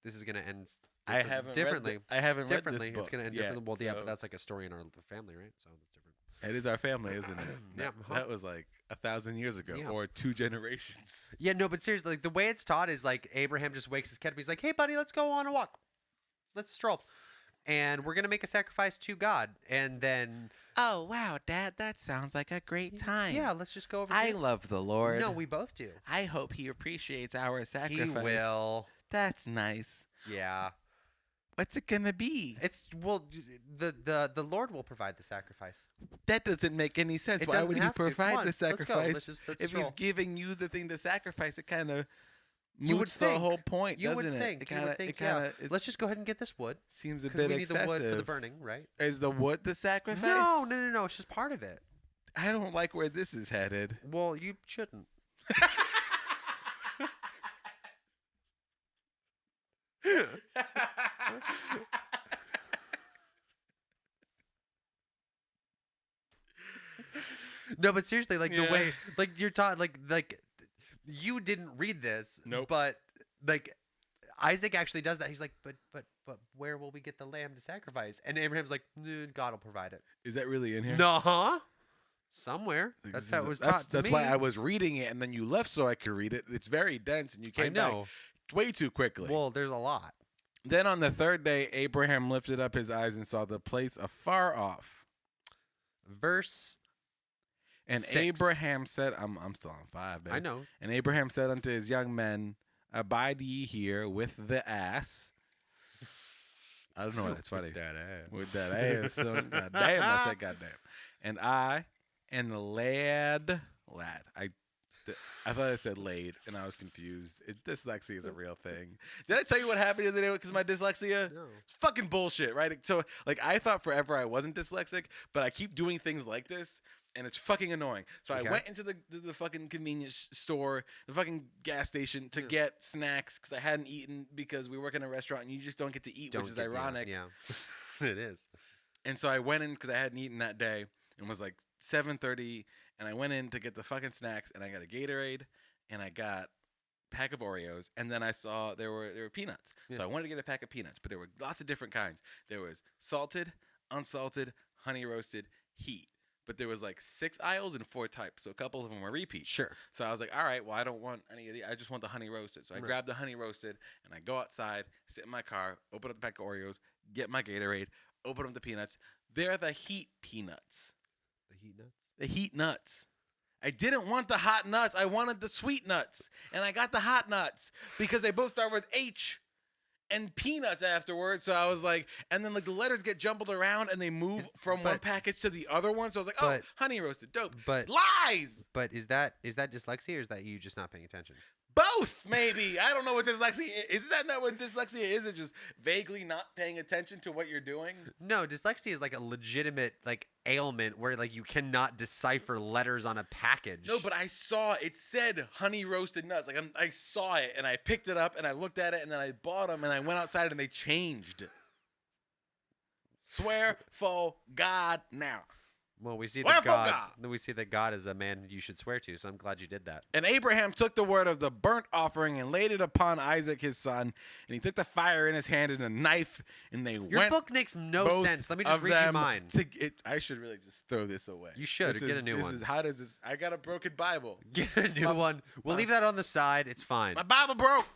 This is gonna end I haven't differently. I haven't differently. read this book It's gonna end yet, differently. Well, yeah, so- but that's like a story in our family, right? So that's different. It is our family, isn't it? Yeah, That, uh-huh. that was like 1,000 years ago, Yeah. or 2 generations. Yeah, no, but seriously, like the way it's taught is like Abraham just wakes his kid up. He's like, "Hey, buddy, let's go on a walk. Let's stroll, and we're gonna make a sacrifice to God." And then, Oh wow, Dad, that sounds like a great time. yeah, let's just go over. I here. love the Lord. No, we both do. I hope He appreciates our sacrifice. He will. That's nice. Yeah. What's it gonna be? It's well, the Lord will provide the sacrifice. That doesn't make any sense. It Why doesn't would He have to. Come provide on, the let's go. sacrifice Let's if He's stroll. giving you the thing to sacrifice? It kind of You would moots the think. whole point, You doesn't would it? think. It You kinda, would think. it kinda, Yeah. it Let's just go ahead and get this wood seems a because bit we need excessive. the wood for the burning, right? Is the wood the sacrifice? No. It's just part of it. I don't like where this is headed. Well, you shouldn't. No, but seriously, like the Yeah. way, like you're taught, like you didn't read this, Nope. But like Isaac actually does that. He's like, but where will we get the lamb to sacrifice? And Abraham's like, God will provide it. Is that really in here? No, somewhere. That's how it was taught to That's me. why I was reading it, and then you left so I could read it. It's very dense, and you I came back know. way too quickly. Well, there's a lot. Then on the 3rd day, Abraham lifted up his eyes and saw the place afar off. Verse. And 6. Abraham said, I'm still on 5, babe. I know. And Abraham said unto his young men, abide ye here with the ass. I don't know why that's funny. That ass. With that ass. So, God damn, I said God damn. And I and the lad. I thought I said laid, and I was confused. Dyslexia is a real thing. Did I tell you what happened the other day because of my dyslexia? No. It's fucking bullshit, right? So, like, I thought forever I wasn't dyslexic, but I keep doing things like this, and it's fucking annoying. So Okay. I went into the fucking convenience store, the fucking gas station, to get snacks because I hadn't eaten because we work in a restaurant, and you just don't get to eat, which is ironic. Yeah. It is. And so I went in because I hadn't eaten that day, and was like 7:30, and I went in to get the fucking snacks, and I got a Gatorade, and I got pack of Oreos, and then I saw there were peanuts. Yeah. So I wanted to get a pack of peanuts, but there were lots of different kinds. There was salted, unsalted, honey roasted, heat. But there was like 6 aisles and 4 types, so a couple of them were repeats. Sure. So I was like, all right, well, I don't want any of these. I just want the honey roasted. So I Right. grabbed the honey roasted, and I go outside, sit in my car, open up the pack of Oreos, get my Gatorade, open up the peanuts. They're the heat peanuts. The heat nuts. The heat nuts. I didn't want the hot nuts. I wanted the sweet nuts. And I got the hot nuts because they both start with H and peanuts afterwards. So I was like, and then like the letters get jumbled around and they move from one package to the other one. So I was like, oh, honey roasted, dope. But lies. But is that dyslexia or is that you just not paying attention? Both, maybe. I don't know what dyslexia is. Is that not what dyslexia is? It just vaguely not paying attention to what you're doing? No, dyslexia is like a legitimate like ailment where like you cannot decipher letters on a package. No, but I saw it said honey roasted nuts. Like I saw it and I picked it up and I looked at it and then I bought them and I went outside and they changed. Swear for God now. Well, we see Swear that for God. God. We see that God is a man you should swear to. So I'm glad you did that. And Abraham took the word of the burnt offering and laid it upon Isaac his son. And he took the fire in his hand and a knife, and they Your went. book makes no both sense. Let me just of read you them mine. I should really just throw this away. You should. This Get is- a new this one. Is, how does this? I got a broken Bible. Get a new one. We'll leave that on the side. It's fine. My Bible broke.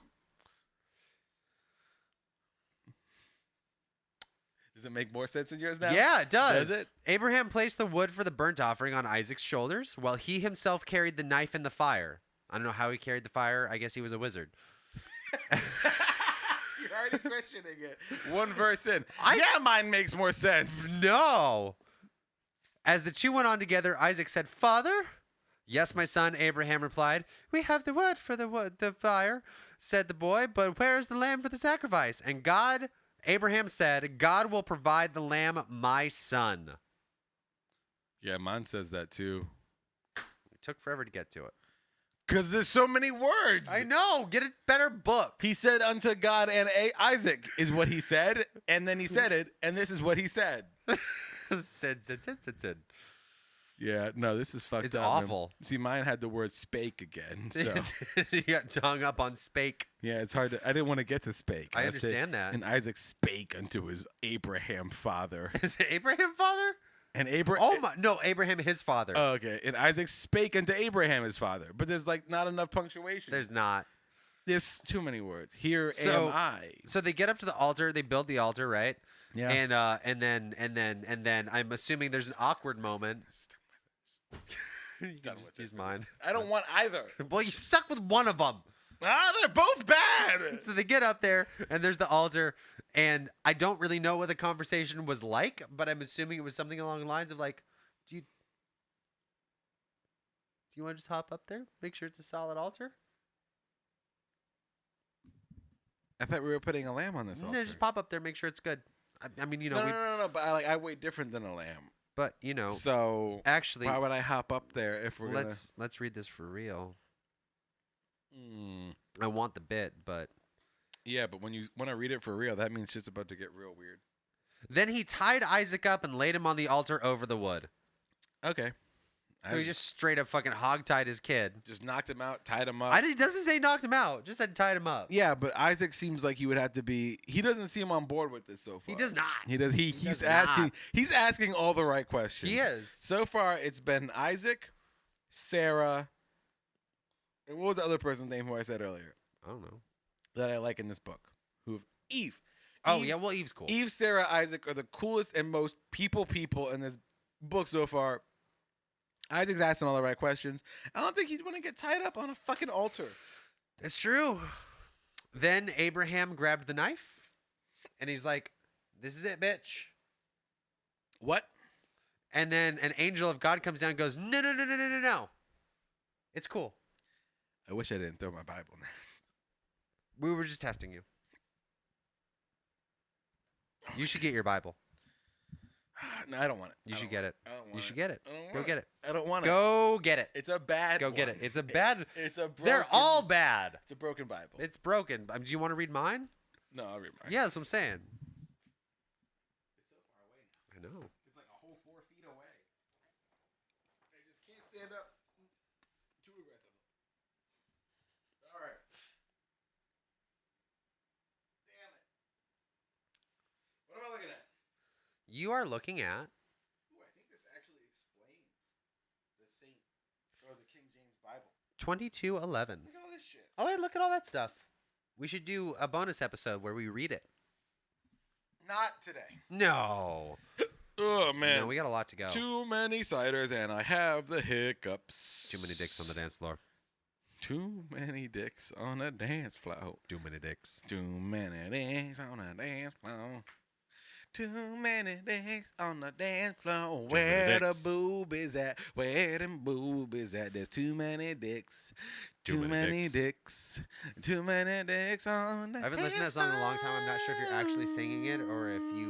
Does it make more sense in yours now? Yeah, it does. Does it? Abraham placed the wood for the burnt offering on Isaac's shoulders, while he himself carried the knife and the fire. I don't know how he carried the fire. I guess he was a wizard. You're already questioning it. One verse in. Yeah, mine makes more sense. No. As the two went on together, Isaac said, "Father?" "Yes, my son," Abraham replied. "We have the wood for the fire," said the boy, "but where is the lamb for the sacrifice?" And Abraham said, "God will provide the lamb, my son." Yeah, mine says that too. It took forever to get to it. Because there's so many words. I know. Get a better book. He said unto God and Isaac is what he said. And then he said it. And this is what he said. Said. Yeah, no, this is fucked It's up. awful. See, mine had the word spake again. So You got hung up on spake. yeah, it's hard to. I didn't want to get to spake. I Let's say, understand that. And Isaac spake unto his Abraham father. Is it Abraham father? And Abraham. Oh my! No, Abraham his father. Oh, okay. And Isaac spake unto Abraham his father. But there's like not enough punctuation. There's not. There's too many words. Here So- am I. So they get up to the altar. They build the altar, right? Yeah. And then I'm assuming there's an awkward moment. You can Done just with use it. mine. I don't want either. Well, you suck with one of them. Ah, they're both bad. So they get up there, and there's the altar, and I don't really know what the conversation was like, but I'm assuming it was something along the lines of like, do you want to just hop up there, make sure it's a solid altar? I thought we were putting a lamb on this No, altar. just pop up there, make sure it's good. I mean, you know, No. But I weigh different than a lamb. but you know, So actually, why would I hop up there if we're let's read this for real. gonna? I want the bit, but Yeah, but when you want to read it for real, that means shit's about to get real weird. then he tied Isaac up and laid him on the altar over the wood. Okay. So he just straight up fucking hog-tied his kid. just knocked him out, tied him up. It doesn't say knocked him out, just said tied him up. Yeah, but Isaac seems like he would have to be. He doesn't seem on board with this so far. He does not. He does. He's does asking. not. He's asking all the right questions. He is. So far, it's been Isaac, Sarah, and what was the other person's name who I said earlier I don't know. that I like in this book? Eve. Oh, Eve- yeah, well, Eve's cool. Eve, Sarah, Isaac are the coolest and most people in this book so far. Isaac's asking all the right questions. I don't think he'd want to get tied up on a fucking altar. It's true. Then Abraham grabbed the knife, and he's like, "This is it, bitch." What? And then an angel of God comes down and goes, No. It's cool. I wish I didn't throw my Bible. We were just testing you. You should get your Bible. No, I don't want it. You should get it. I don't want You should get it. I don't Go want get it. I don't want it. Go get it. It's a bad Go get one. it. It's a bad. It's a broken, They're all bad. It's a broken Bible. It's broken. Do you want to read mine? No, I'll read mine. Yeah, that's what I'm saying. It's so far away now. I know. It's like a whole 4 feet away. I just can't stand up too aggressive. All right. You are looking at Ooh, I think this actually explains the Saint or the King James Bible. 22:11. Look at all this shit. Oh, wait, look at all that stuff. We should do a bonus episode where we read it. Not today. No. Oh, man. No, we got a lot to go. Too many ciders and I have the hiccups. Too many dicks on the dance floor. Too many dicks on the dance floor. Too many dicks. Too many dicks on the dance floor. Too many dicks on the dance floor. Too many Where the dicks. boobies at? Where them boobies at? There's too many dicks. Too many dicks. Too many dicks on the I haven't listened to that song in a long time. I'm not sure if you're actually singing it or if you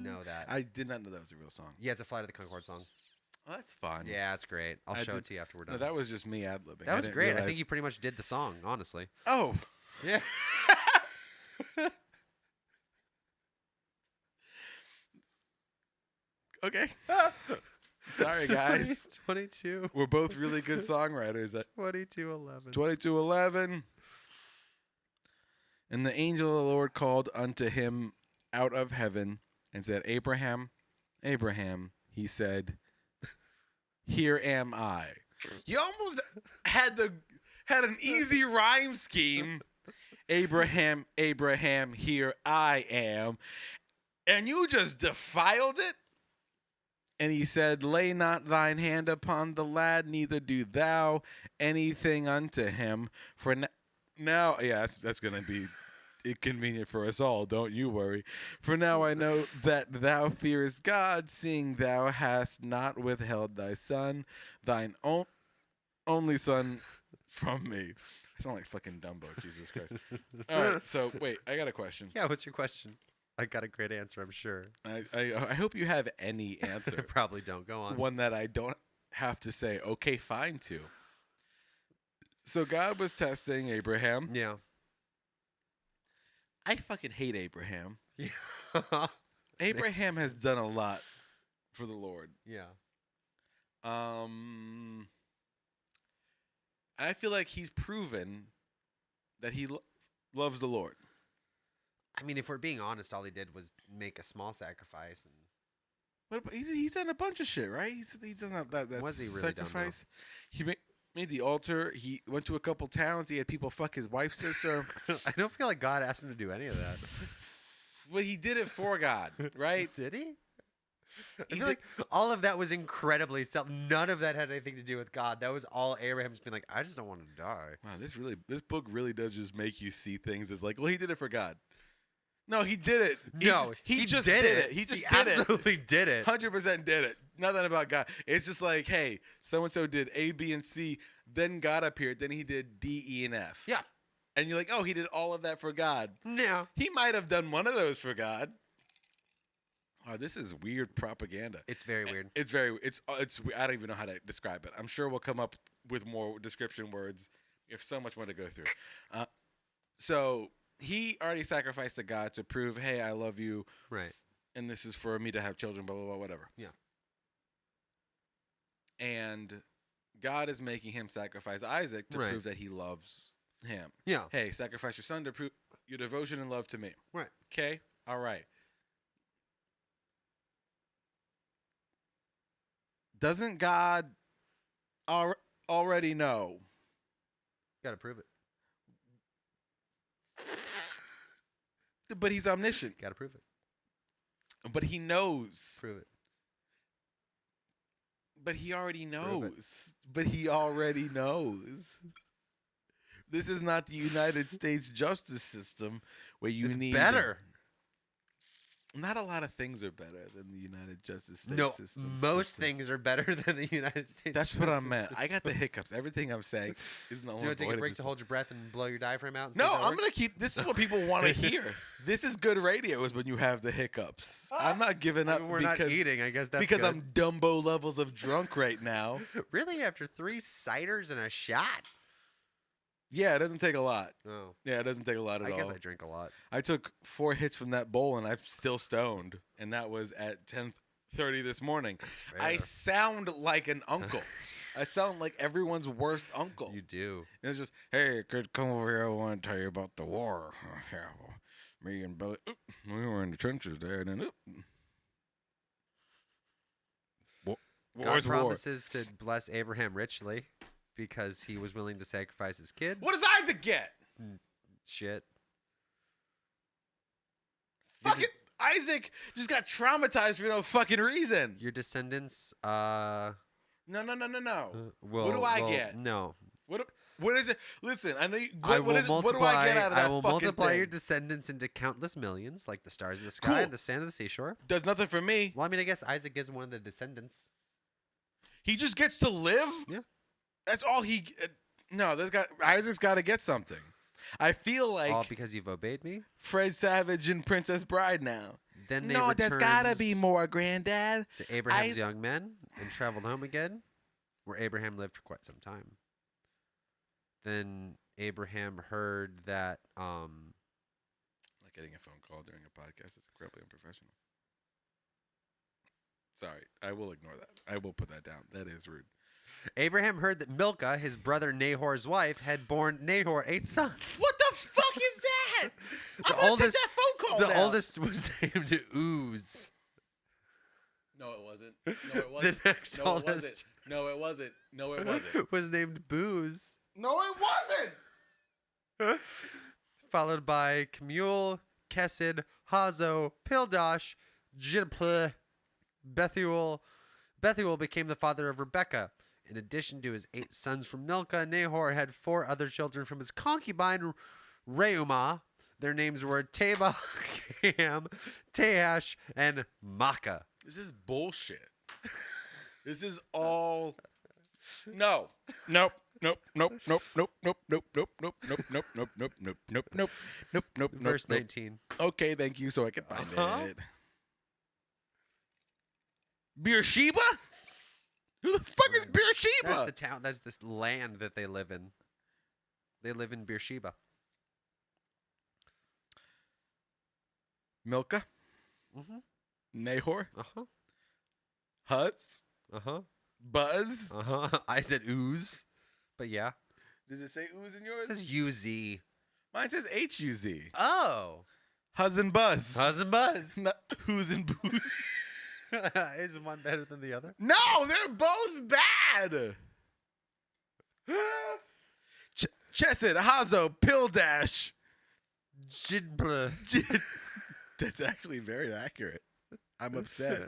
know that. I did not know that was a real song. Yeah, it's a Flight of the Conchord song. Oh, that's fun. Yeah, it's great. I'll I show did- it to you after we're No, done. that was just me ad-libbing. That was didn't great. I realize- think you pretty much did the song, honestly. Oh. Yeah. Okay. Sorry, guys. 22. We're both really good songwriters. 22:11. 22:11. And the angel of the Lord called unto him out of heaven and said, Abraham, Abraham. He said, Here am I. You almost had an easy rhyme scheme. Abraham, Abraham, here I am. And you just defiled it. And he said, Lay not thine hand upon the lad, neither do thou anything unto him. For now, yeah, that's going to be inconvenient for us all. Don't you worry. For now I know that thou fearest God, seeing thou hast not withheld thy son, thine only son, from me. I sound like fucking Dumbo, Jesus Christ. All right, so wait, I got a question. Yeah, what's your question? I got a great answer, I'm sure. I hope you have any I answer. probably don't. Go on. One that I don't have to say, okay, fine to. So God was testing Abraham. Yeah. I fucking hate Abraham. Yeah. Abraham has done a lot for the Lord. Yeah. I feel like he's proven that he loves the Lord. I mean, if we're being honest, all he did was make a small sacrifice. And But he's done a bunch of shit, right? He's done that Was he really done, though? sacrifice. He made the altar. He went to a couple towns. He had people fuck his wife's sister. I don't feel like God asked him to do any of that. Well, he did it for God, right? Did he? I He feel like all of that was incredibly self. None of that had anything to do with God. That was all Abraham just being like, I just don't want to die. Wow, this book really does just make you see things as like, well, he did it for God. No, he did it. No, he just did it. He just did it. absolutely did it. 100% did it. Nothing about God. It's just like, hey, so and so did A, B, and C. Then God appeared. Then he did D, E, and F. Yeah. And you're like, oh, he did all of that for God. No. He might have done one of those for God. Oh, this is weird propaganda. It's very weird. It's I don't even know how to describe it. I'm sure we'll come up with more description words if so much more to go through. So he already sacrificed to God to prove, hey, I love you, Right. and this is for me to have children, blah, blah, blah, whatever. Yeah. And God is making him sacrifice Isaac to Right. prove that he loves him. Yeah. Hey, sacrifice your son to prove your devotion and love to me. Right. Okay? All right. Doesn't God already know? Got to prove it. But he's omniscient. Got to prove it. But he knows. Prove it. But he already Prove it. knows. But he already knows. This is not the United States justice system where you It's need better. Not a lot of things are better than the United Justice States No, system. most things are better than the United States. That's what I justice meant. I got the system. hiccups. Everything I'm saying is no. Do you want to take a break to hold your breath and blow your diaphragm out? And see No, if that I'm works? gonna keep. This is what people want to hear. This is good radio. Is when you have the hiccups. I'm not giving I up mean, we're because not eating. I guess that's because good. I'm Dumbo levels of drunk right now. Really after 3 ciders and a shot. Yeah, it doesn't take a lot. Oh, Yeah, it doesn't take a lot at I all. guess I drink a lot. I took 4 hits from that bowl and I'm still stoned, and that was at 10:30 this morning. That's fair. I sound like an uncle. I sound like everyone's worst uncle. You do. And it's just, hey, kid, come over here. I want to tell you about the war. Yeah, well, me and Billy, we were in the trenches there, and then God War's war. promises to bless Abraham richly because he was willing to sacrifice his kid. What does Isaac get? Shit. Fucking Isaac just got traumatized for no fucking reason. Your descendants, No. will, What do I get? No. What is it? Listen, I know you. I What will is it? multiply. What do I get out of that I will fucking multiply thing? your descendants into countless millions, like the stars in the sky Cool. and the sand of the seashore. Does nothing for me. Well, I mean, I guess Isaac is one of the descendants. He just gets to live. Yeah. That's all he. No, Isaac's got to get something. I feel like All because you've obeyed me. Fred Savage and Princess Bride now. Then they No, there's gotta be returned more, Granddad. to Abraham's young men and traveled home again, where Abraham lived for quite some time. Then Abraham heard that Like getting a phone call during a podcast is incredibly unprofessional. Sorry, I will ignore that. I will put that down. That is rude. Abraham heard that Milcah, his brother Nahor's wife, had borne Nahor 8 sons. What the fuck is that? The I'm gonna oldest- take that phone call The now. oldest was named Uz. No, it wasn't. No, it wasn't. The next No, it wasn't. oldest No, it wasn't. No, it wasn't. was named Booz, No, it wasn't. followed by Kemuel, Kesed, Hazo, Pildash, Jidpl, Bethuel. Bethuel became the father of Rebekah. In addition to his 8 sons from Milcah, Nahor had 4 other children from his concubine Reumah. Their names were Teba, Cam, Tahash, and Makkah. This is bullshit. This is all. No. Nope. Nope. Nope. Nope. Nope. Nope. Nope. Nope. Nope. Nope. Nope. Nope. Nope. Nope. Nope. Nope. Nope. Nope. Verse 19. Okay, thank you. So I can find Uh-huh. it. Beersheba? Who the fuck is Beersheba? That's the town. That's this land that they live in. They live in Beersheba. Milcah, Mm-hmm. Nahor, Uh-huh. Huz, Uh-huh. Buzz. Uh-huh. I said ooze. But yeah. Does it say ooze in It yours? says U-Z. Mine says Huz. Oh. Huz and Buzz. Huzz and Buzz. Not who's and booze. Is one better than the other? No, they're both bad. Chesed, Hazo, Pildash. Jidbla. That's actually very accurate. I'm upset.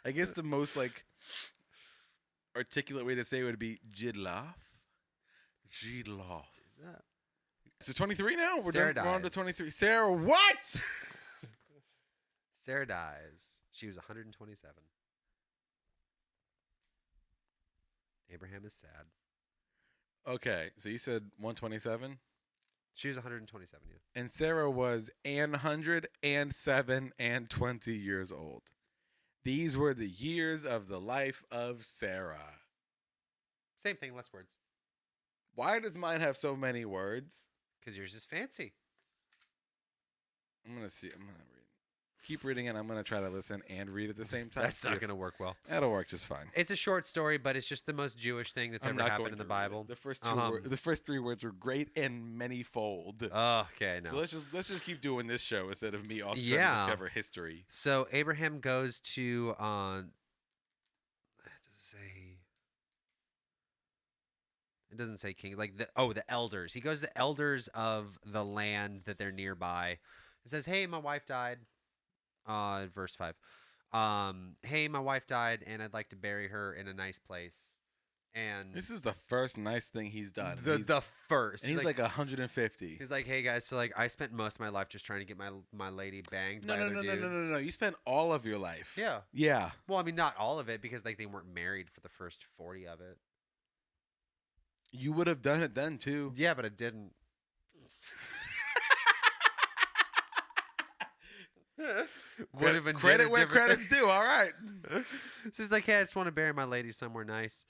I guess the most like articulate way to say it would be Jidlof. Jidlof. So 23 now? We're on to dies. 23. Sarah, what? Sarah dies. She was 127. Abraham is sad. Okay, so you said 127? She was 127, yeah. And Sarah was 107 and 20 years old. These were the years of the life of Sarah. Same thing, less words. Why does mine have so many words? Because yours is fancy. I'm going to see. I'm going to read. Keep reading it. I'm going to try to listen and read at the same time. That's not going to work well. That'll work just fine. It's a short story, but it's just the most Jewish thing that's I'm ever not happened going in the to read it. Bible. The first two the first 3 words were great and manyfold. Oh, okay, no. So let's just keep doing this show instead of me also trying Yeah. to discover history. So Abraham goes to it doesn't say king, like the elders. He goes to the elders of the land that they're nearby. It says, "Hey, my wife died." Verse 5. Hey, my wife died and I'd like to bury her in a nice place. And This is the first nice thing he's done. the first. And he's like 150. He's like, "Hey guys, so like I spent most of my life just trying to get my lady banged No, by no, other no, no, dudes." no, no, no. You spent all of your life. Yeah. Yeah. Well, I mean, not all of it because like they weren't married for the first 40 of it. You would have done it then too. Yeah, but it didn't. Would have been Credit where different credit's due. All right. So he's like, "Hey, I just want to bury my lady somewhere nice,"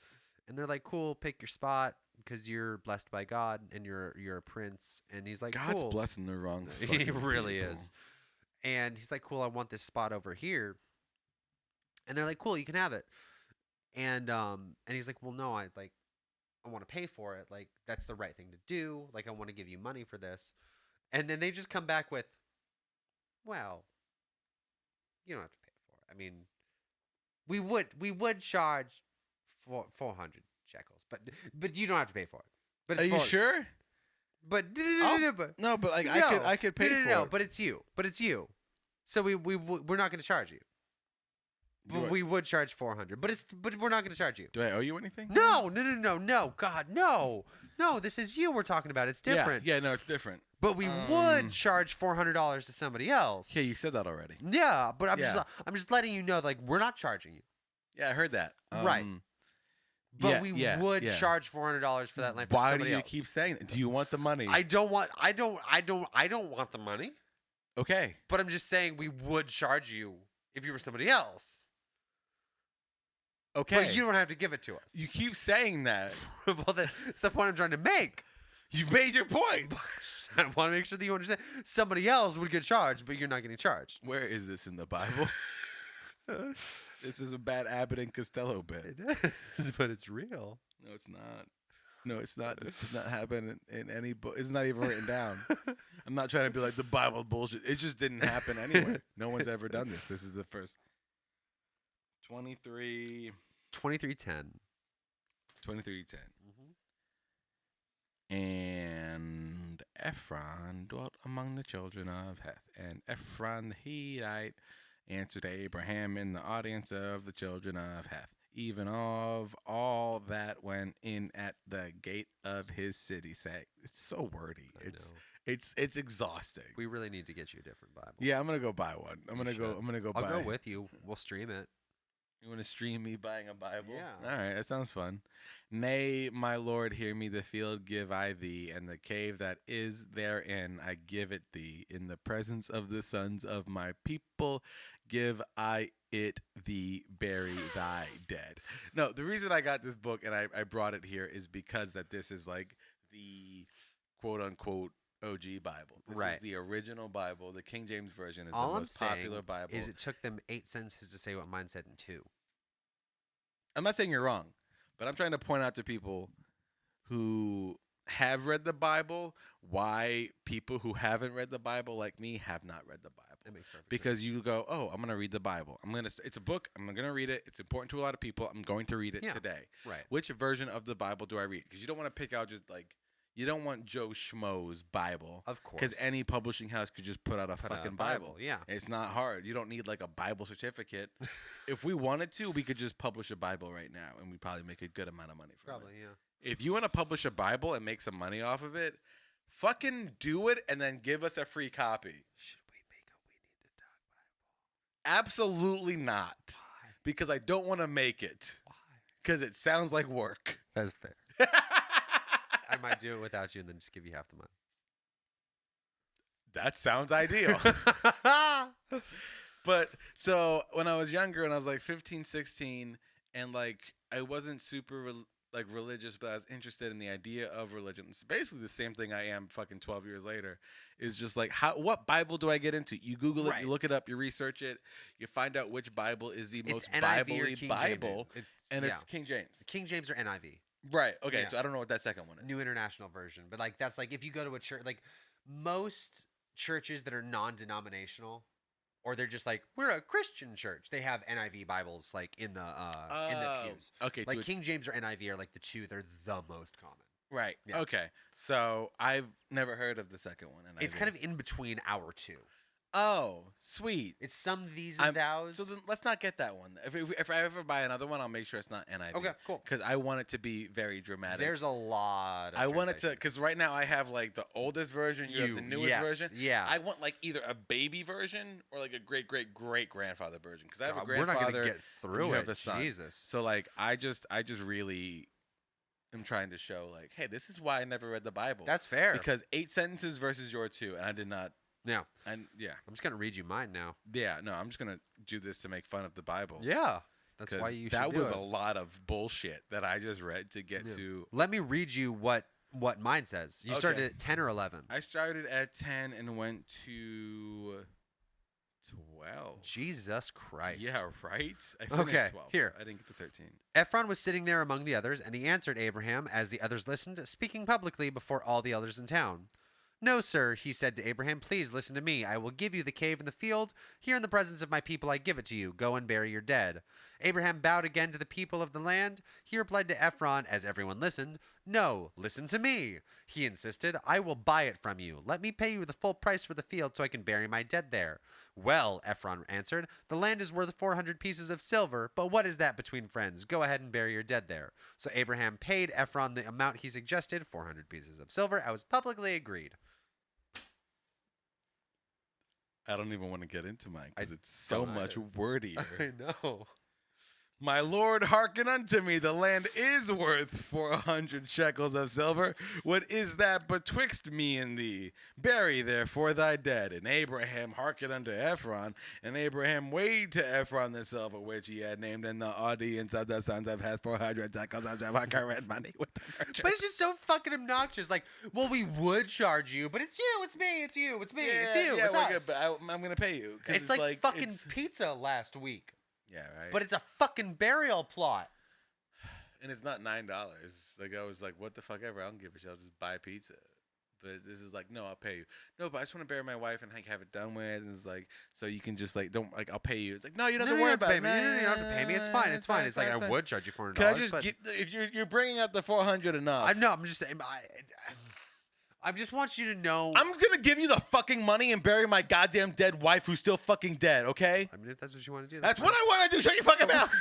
and they're like, "Cool, pick your spot because you're blessed by God and you're a prince." And he's like, God's "Cool." blessing the wrong. He fucking really people. is. And he's like, "Cool, I want this spot over here." And they're like, "Cool, you can have it." And he's like, "Well, no, I want to pay for it. Like that's the right thing to do. Like I want to give you money for this." And then they just come back with, "Well, you don't have to pay for it. I mean, We would charge 400 shekels, but you don't have to pay for it. But Are it's you 400. sure? But No, but like no, I could pay for no, it. but it's you. But it's you. So we're not going to charge you. But we would charge 400. But we're not going to charge you. Do I owe you anything? No. God, no. No, this is you we're talking about. It's different. Yeah, no, it's different. But we would charge $400 to somebody else. Yeah, you said that already. Yeah, but I'm just letting you know, like, we're not charging you. Yeah, I heard that. Right. But we would charge $400 for that land for Why do somebody you else. keep saying that? Do you want the money? I don't want the money. Okay. But I'm just saying we would charge you if you were somebody else. Okay. But you don't have to give it to us. You keep saying that. Well, that's the point I'm trying to make. You've made your point. I want to make sure that you understand. Somebody else would get charged, but you're not getting charged. Where is this in the Bible? This is a bad Abbott and Costello bit. It is, but it's real. No, it's not. No, it's not. This does not happen in any book. It's not even written down. I'm not trying to be like the Bible bullshit. It just didn't happen anyway. No one's ever done this. This is the first. 23. 23:10. 23:10. And Ephron dwelt among the children of Heth. And Ephron the Hittite answered Abraham in the audience of the children of Heth, even of all that went in at the gate of his city, saying, it's so wordy. It's exhausting. We really need to get you a different Bible. Yeah, I'm gonna go buy one. I'm gonna go buy. I'll go with you. We'll stream it. You want to stream me buying a Bible? Yeah. All right, that sounds fun. Nay, my Lord, hear me. The field give I thee, and the cave that is therein I give it thee. In the presence of the sons of my people give I it thee. Bury thy dead. No, the reason I got this book and I brought it here is because that this is like the quote unquote OG Bible. This is the original Bible. The King James Version is the most popular Bible. Is it took them 8 sentences to say what mine said in 2. I'm not saying you're wrong, but I'm trying to point out to people who have read the Bible why people who haven't read the Bible like me have not read the Bible. That makes perfect because sense. you go, oh, I'm going to read the Bible. It's a book. I'm going to read it. It's important to a lot of people. I'm going to read it today. Right. Which version of the Bible do I read? Because you don't want to pick out just like, you don't want Joe Schmo's Bible. Of course. Because any publishing house could just put out a fucking Bible. Yeah. It's not hard. You don't need like a Bible certificate. If we wanted to, we could just publish a Bible right now and we'd probably make a good amount of money from it. Yeah. If you want to publish a Bible and make some money off of it, fucking do it and then give us a free copy. Should we make a We Need to Talk Bible? Absolutely not. Why? Because I don't want to make it. Why? Because it sounds like work. That's fair. I might do it without you and then just give you half the money. That sounds ideal. But so when I was younger and I was like 15, 16, and like I wasn't super religious, but I was interested in the idea of religion. It's basically the same thing I am fucking 12 years later. Is just like, what Bible do I get into? You Google it, you look it up, you research it, you find out which Bible is the most Bible-y Bible. It's King James. King James or NIV. Right. Okay. Yeah. So I don't know what that second one is. New International Version. But like that's like if you go to a church, like most churches that are non-denominational, or they're just like we're a Christian church, they have NIV Bibles like in the pews. Okay. Like King James or NIV are like the two. They're the most common. Right. Yeah. Okay. So I've never heard of the second one. NIV. It's kind of in between our two. Oh, sweet. It's some these and thous. So then let's not get that one. If I ever buy another one, I'll make sure it's not NIV. Okay, cool. Because I want it to be very dramatic. There's a lot of I want it to, because right now I have like the oldest version, you have the newest version. Yeah. I want like either a baby version or like a great-great-great-grandfather version. Because I have a grandfather. We're not going to get through you it. have a son. Jesus. So like I just really am trying to show like, hey, this is why I never read the Bible. That's fair. Because 8 sentences versus your 2, and I did not. Yeah. And yeah. I'm just going to read you mine now. Yeah, no, I'm just going to do this to make fun of the Bible. Yeah. That's why you should that do was it. a lot of bullshit that I just read to get to. Let me read you what mine says. You started at 10 or 11? I started at 10 and went to 12. Jesus Christ. Yeah, right? I finished 12. Here. I didn't get to 13. Ephron was sitting there among the others, and he answered Abraham as the others listened, speaking publicly before all the others in town. "No, sir," he said to Abraham. "Please listen to me. I will give you the cave in the field. Here in the presence of my people I give it to you. Go and bury your dead." Abraham bowed again to the people of the land. He replied to Ephron, as everyone listened, "No, listen to me." He insisted, "I will buy it from you. Let me pay you the full price for the field so I can bury my dead there." "Well," Ephron answered, "the land is worth 400 pieces of silver, but what is that between friends? Go ahead and bury your dead there." So Abraham paid Ephron the amount he suggested, 400 pieces of silver, as was publicly agreed. I don't even want to get into mine because I it's so don't much either. wordier. I know. My lord, hearken unto me. The land is worth 400 shekels of silver. What is that betwixt me and thee? Bury therefore thy dead. And Abraham hearkened unto Ephron, and Abraham weighed to Ephron the silver which he had named in the audience of the sons of Heth 400 shekels of silver current money with the merchant. But it's just so fucking obnoxious. Like, well, we would charge you, but it's you, it's me, it's you, it's me, it's you, it's we're us. good, but I'm going to pay you. 'Cause It's like fucking it's- pizza last week. Yeah, right. But it's a fucking burial plot. And it's not $9. Like, I was like, what the fuck ever. I don't give a shit. I'll just buy pizza. But this is like, no, I'll pay you. No, but I just want to bury my wife and like have it done with. And it's like, so you can just like, don't like, I'll pay you. It's like, no, you don't have to worry about it. You don't have to pay me. It's fine. It's fine. It's like I would charge you $400. Can I just but get, if you're bringing up the 400 enough? I'm just saying. I just want you to know. I'm gonna give you the fucking money and bury my goddamn dead wife who's still fucking dead. Okay? I mean, if that's what you want to do. That's what I want to do. Shut your fucking mouth.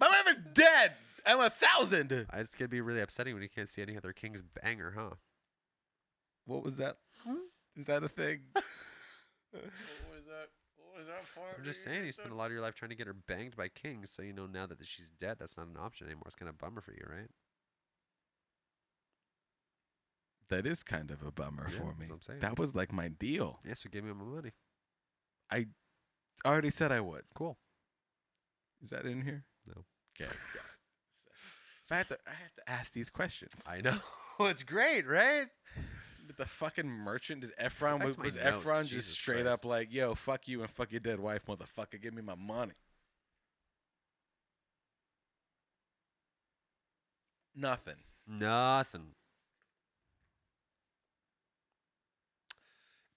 My wife is dead. I'm 1,000. It's gonna be really upsetting when you can't see any other King's banger, huh? What was that? Is that a thing? What was that? What was that for? I'm just saying, you spent a lot of your life trying to get her banged by Kings, so you know now that she's dead, that's not an option anymore. It's kind of a bummer for you, right? That is kind of a bummer Yeah, for me. that's what I'm saying. That was like my deal. Yeah, so give me my money. I already said I would. Cool. Is that in here? No. Okay. If I have to ask these questions. I know. It's great, right? Did the fucking merchant, did Ephron, Back was to my Ephron notes, just Jesus straight Christ. up like, yo, fuck you and fuck your dead wife, motherfucker, give me my money? Nothing. Nothing.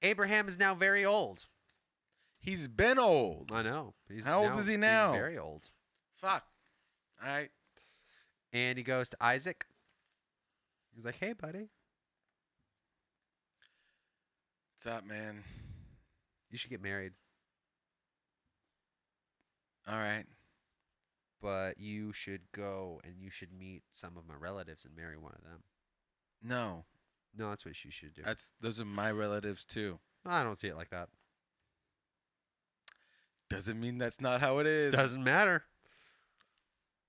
Abraham is now very old. He's been old. I know. How old is he now? He's very old. Fuck. All right. And he goes to Isaac. He's like, "Hey, buddy, What's up, man? you should get married, All right. but you should go and you should meet some of my relatives and marry one of them." No. No, that's what you should do. Those are my relatives too. I don't see it like that. Doesn't mean that's not how it is. Doesn't matter.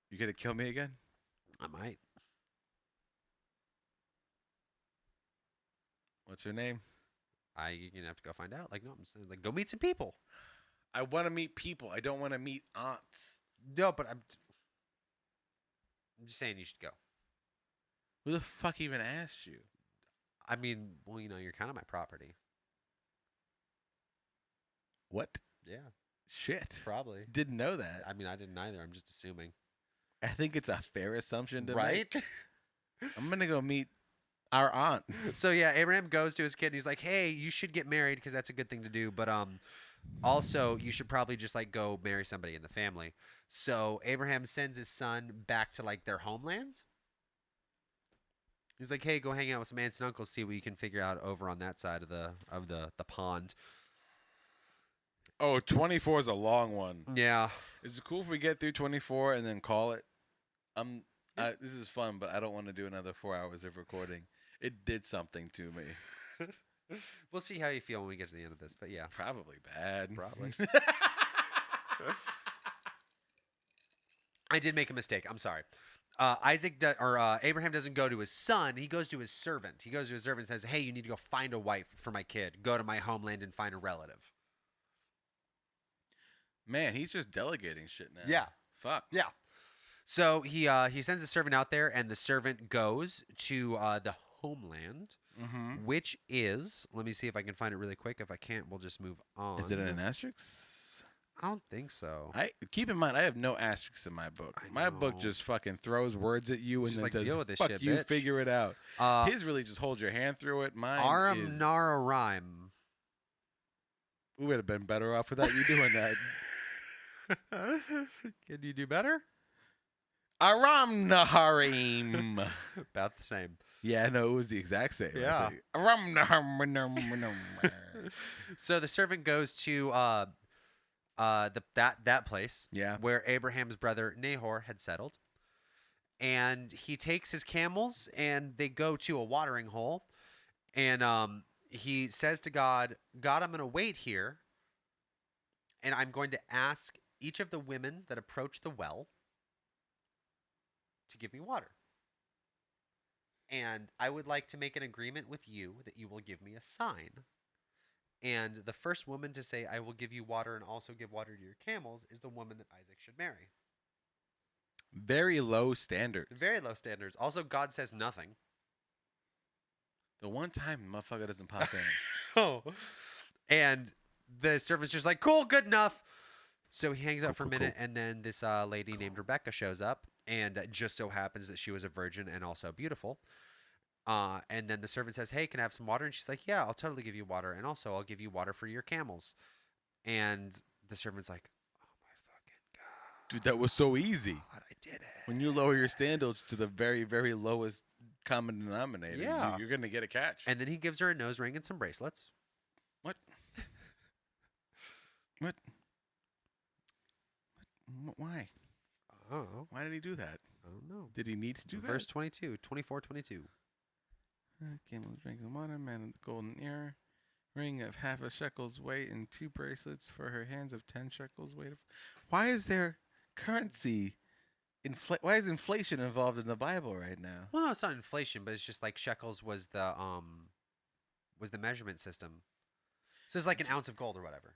You gonna kill me again? I might. What's her name? You're gonna have to go find out. Like, no, I'm saying, like, go meet some people. I want to meet people. I don't want to meet aunts. No, but I'm just saying you should go. Who the fuck even asked you? I mean, well, you know, you're kind of my property. What? Yeah, Shit. probably. Didn't know that. I mean, I didn't either. I'm just assuming. I think it's a fair assumption to Right? make. I'm gonna go meet our aunt. So yeah, Abraham goes to his kid and he's like, "Hey, you should get married because that's a good thing to do, but also you should probably just like go marry somebody in the family." So Abraham sends his son back to like their homeland. He's like, "Hey, go hang out with some aunts and uncles, see what you can figure out over on that side of the pond." Oh, 24 is a long one. Yeah. Is it cool if we get through 24 and then call it? This is fun, but I don't want to do another 4 hours of recording. It did something to me. We'll see how you feel when we get to the end of this, but yeah, Probably bad. probably. I did make a mistake. I'm sorry. Abraham doesn't go to his son. He goes to his servant. He goes to his servant and says, "Hey, you need to go find a wife for my kid. Go to my homeland and find a relative." Man, he's just delegating shit now. Yeah. Fuck. Yeah. So he sends the servant out there, and the servant goes to the homeland, Mm-hmm. which is, let me see if I can find it really quick. If I can't, we'll just move on. Is it an asterisk? I don't think so. I keep in mind I have no asterisks in my book. I My book know. just fucking throws words at you and Just then like, says, deal with this "Fuck shit, you, bitch." figure it out." Uh, His really just holds your hand through it. Mine Aram is. Nara Rhyme. We would have been better off without you doing that. Can you do better? Aram Naharim. About the same. Yeah, no, it was the exact same. I Yeah. think. Aram Naharim. So the servant goes to that place Yeah. where Abraham's brother Nahor had settled, and he takes his camels and they go to a watering hole, and he says to God, God, I'm going to wait here, and I'm going to ask each of the women that approach the well to give me water. And I would like to make an agreement with you that you will give me a sign. And the first woman to say, I will give you water and also give water to your camels, is the woman that Isaac should marry. Very low standards. Very low standards. Also, God says nothing. The one time the motherfucker doesn't pop in. Oh. And the servant's just like, cool, good enough. So he hangs out for a minute, and then this lady named Rebecca shows up, and it just so happens that she was a virgin and also beautiful. And then the servant says, hey, can I have some water? And she's like, yeah, I'll totally give you water. And also, I'll give you water for your camels. And the servant's like, oh, my fucking God. Dude, that was so easy. God, I did it. When you lower your standards to the very, very lowest common denominator, Yeah. you're going to get a catch. And then he gives her a nose ring and some bracelets. What? What? Why? Oh, Why did he do that? I don't know. Did he need to do that? Verse 22, 24-22. Camel drinking water, man of the golden ear, ring of half a shekel's weight, and 2 bracelets for her hands of 10 shekels weight. Why is there currency? Why is inflation involved in the Bible right now? Well, no, it's not inflation, but it's just like shekels was the measurement system. So it's like an ounce of gold or whatever.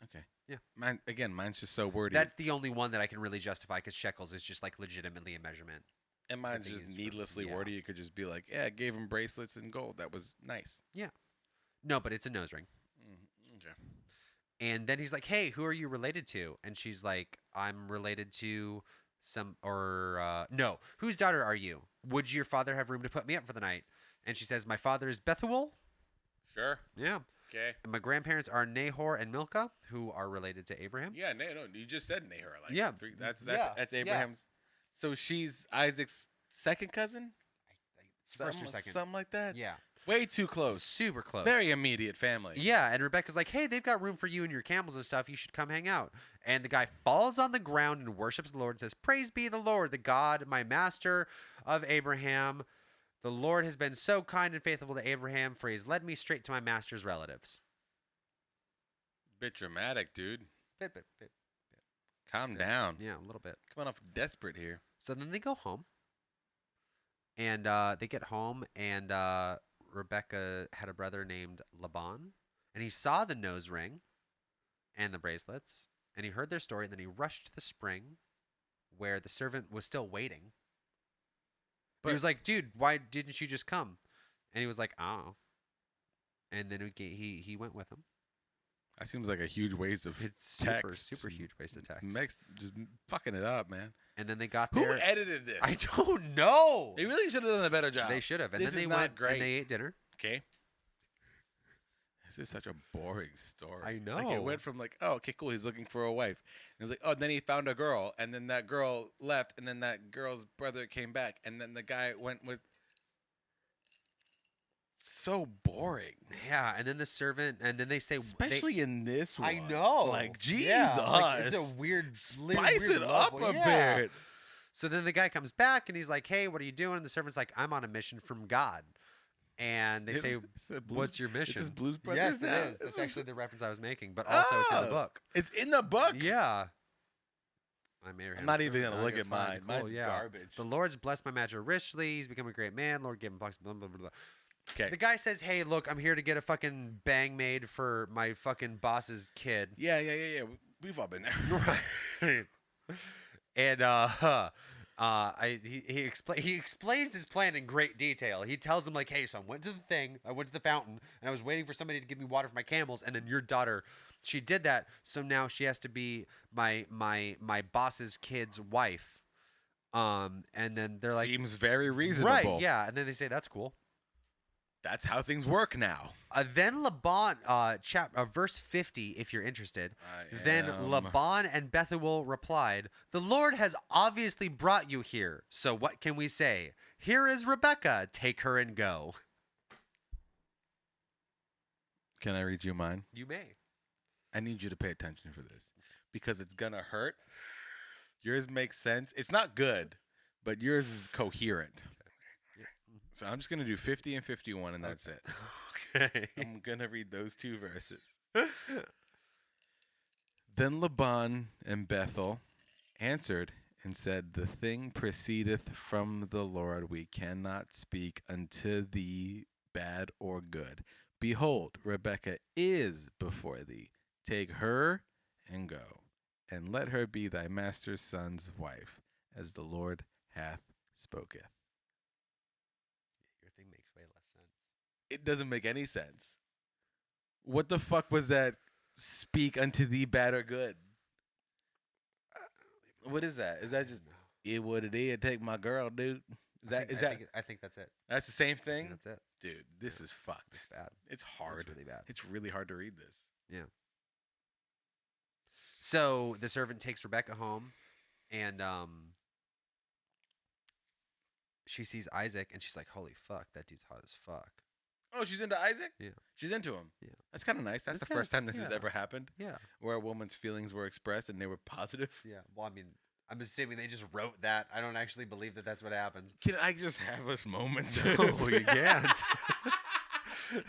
Okay. Yeah. Mine's just so wordy. That's the only one that I can really justify, because shekels is just like legitimately a measurement. And mine's they just use for- needlessly yeah. wordy. You could just be like, yeah, I gave him bracelets and gold. That was nice. No, but it's a nose ring. Okay. And then he's like, hey, who are you related to? And she's like, I'm related to no, whose daughter are you? Would your father have room to put me up for the night? And she says, my father is Bethuel. Sure. Yeah. Okay. And my grandparents are Nahor and Milcah, who are related to Abraham. Yeah, no, you just said Nahor. Like, Yeah. That's Yeah. Abraham's. So she's Isaac's second cousin? It's first or second. Something like that? Yeah. Way too close. Super close. Very immediate family. Yeah, and Rebecca's like, hey, they've got room for you and your camels and stuff. You should come hang out. And the guy falls on the ground and worships the Lord and says, praise be the Lord, the God, my master of Abraham. The Lord has been so kind and faithful to Abraham, for he has led me straight to my master's relatives. Bit dramatic, dude. Bit. Calm down. Yeah, a little bit. Coming off desperate here. So then they go home. And they get home, and Rebecca had a brother named Laban. And he saw the nose ring and the bracelets, and he heard their story, and then he rushed to the spring where the servant was still waiting. But he was like, dude, why didn't you just come? And he was like, oh. And then he went with him. That seems like a huge waste of It's text. super huge waste of text. Just fucking it up, man. And then they got Who there. edited this? I don't know. They really should have done a better job. They should have. And This then they is not went great. and they ate dinner. Okay. This is such a boring story. I know. Like it went from like, oh, okay, cool, he's looking for a wife. And it was like, oh, then he found a girl, and then that girl left, and then that girl's brother came back, and then the guy went with. So boring. Yeah, and then the servant, and then they say, Especially in this one. I know. Like, Jesus. Yeah, like, it's a weird, Spice weird it up level. a Yeah. bit. So then the guy comes back and he's like, hey, what are you doing? And the servant's like, I'm on a mission from God. And they say, what's your mission? Is this Blues Brothers? Yes, it now? is. That's actually the reference I was making, but also it's in the Oh. book. It's in the book? Yeah. I'm not even going to look at mine. Cool, Mine's yeah. garbage. The Lord's blessed my master richly. He's become a great man. Lord gave him blocks, blah, blah, blah, blah. Okay. The guy says, hey, look, I'm here to get a fucking bang made for my fucking boss's kid. Yeah. We've all been there. Right. And He explains his plan in great detail. He tells them like, "Hey, so I went to the fountain, and I was waiting for somebody to give me water for my camels, and then your daughter, she did that, so now she has to be my boss's kid's wife." And then they're like, Seems very reasonable. "Right, yeah," and then they say, "That's cool." That's how things work now. Then Laban, verse 50, if you're interested. Then Laban and Bethuel replied, "The Lord has obviously brought you here, so what can we say? Here is Rebekah, take her and go." Can I read you mine? You may. I need you to pay attention for this because it's going to hurt. Yours makes sense. It's not good, but yours is coherent. So I'm just going to do 50 and 51, and that's it. Okay. I'm going to read those two verses. Then Laban and Bethuel answered and said, "The thing proceedeth from the Lord. We cannot speak unto thee bad or good. Behold, Rebekah is before thee. Take her and go, and let her be thy master's son's wife, as the Lord hath spoken." Your thing makes way less sense. It doesn't make any sense. What the fuck was that? Speak unto thee bad or good. What is that? Is that just it what it is? Take my girl, dude. I think that's it. That's the same I think thing, that's it. dude. This is fucked. It's bad. It's hard. It's really bad. It's really hard to read this. Yeah. So the servant takes Rebecca home, and she sees Isaac, and she's like, "Holy fuck, that dude's hot as fuck." Oh, she's into Isaac? Yeah. She's into him. Yeah. That's kind of nice. That's It the first is, time this has yeah. ever happened, Yeah. where a woman's feelings were expressed and they were positive. Yeah. Well, I mean, I'm assuming they just wrote that. I don't actually believe that that's what happens. Can I just have this moment? No, you can't.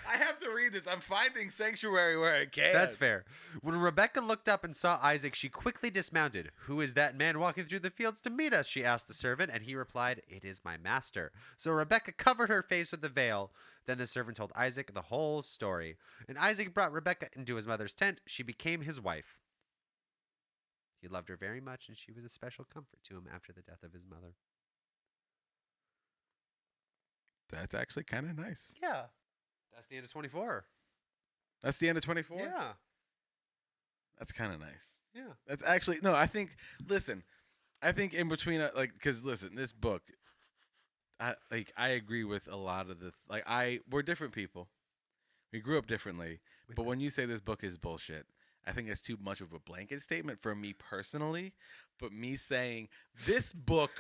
I have to read this. I'm finding sanctuary where I can. That's fair. When Rebecca looked up and saw Isaac, she quickly dismounted. "Who is that man walking through the fields to meet us?" she asked the servant, and he replied, "It is my master." So Rebecca covered her face with the veil. Then the servant told Isaac the whole story. And Isaac brought Rebecca into his mother's tent. She became his wife. He loved her very much, and she was a special comfort to him after the death of his mother. That's actually kind of nice. Yeah. That's the end of 24. That's the end of 24? Yeah. That's kind of nice. Yeah. That's actually, no, I think in between, because listen, this book, I agree with a lot of the, we're different people. We grew up differently. But when you say this book is bullshit, I think it's too much of a blanket statement for me personally. But me saying this book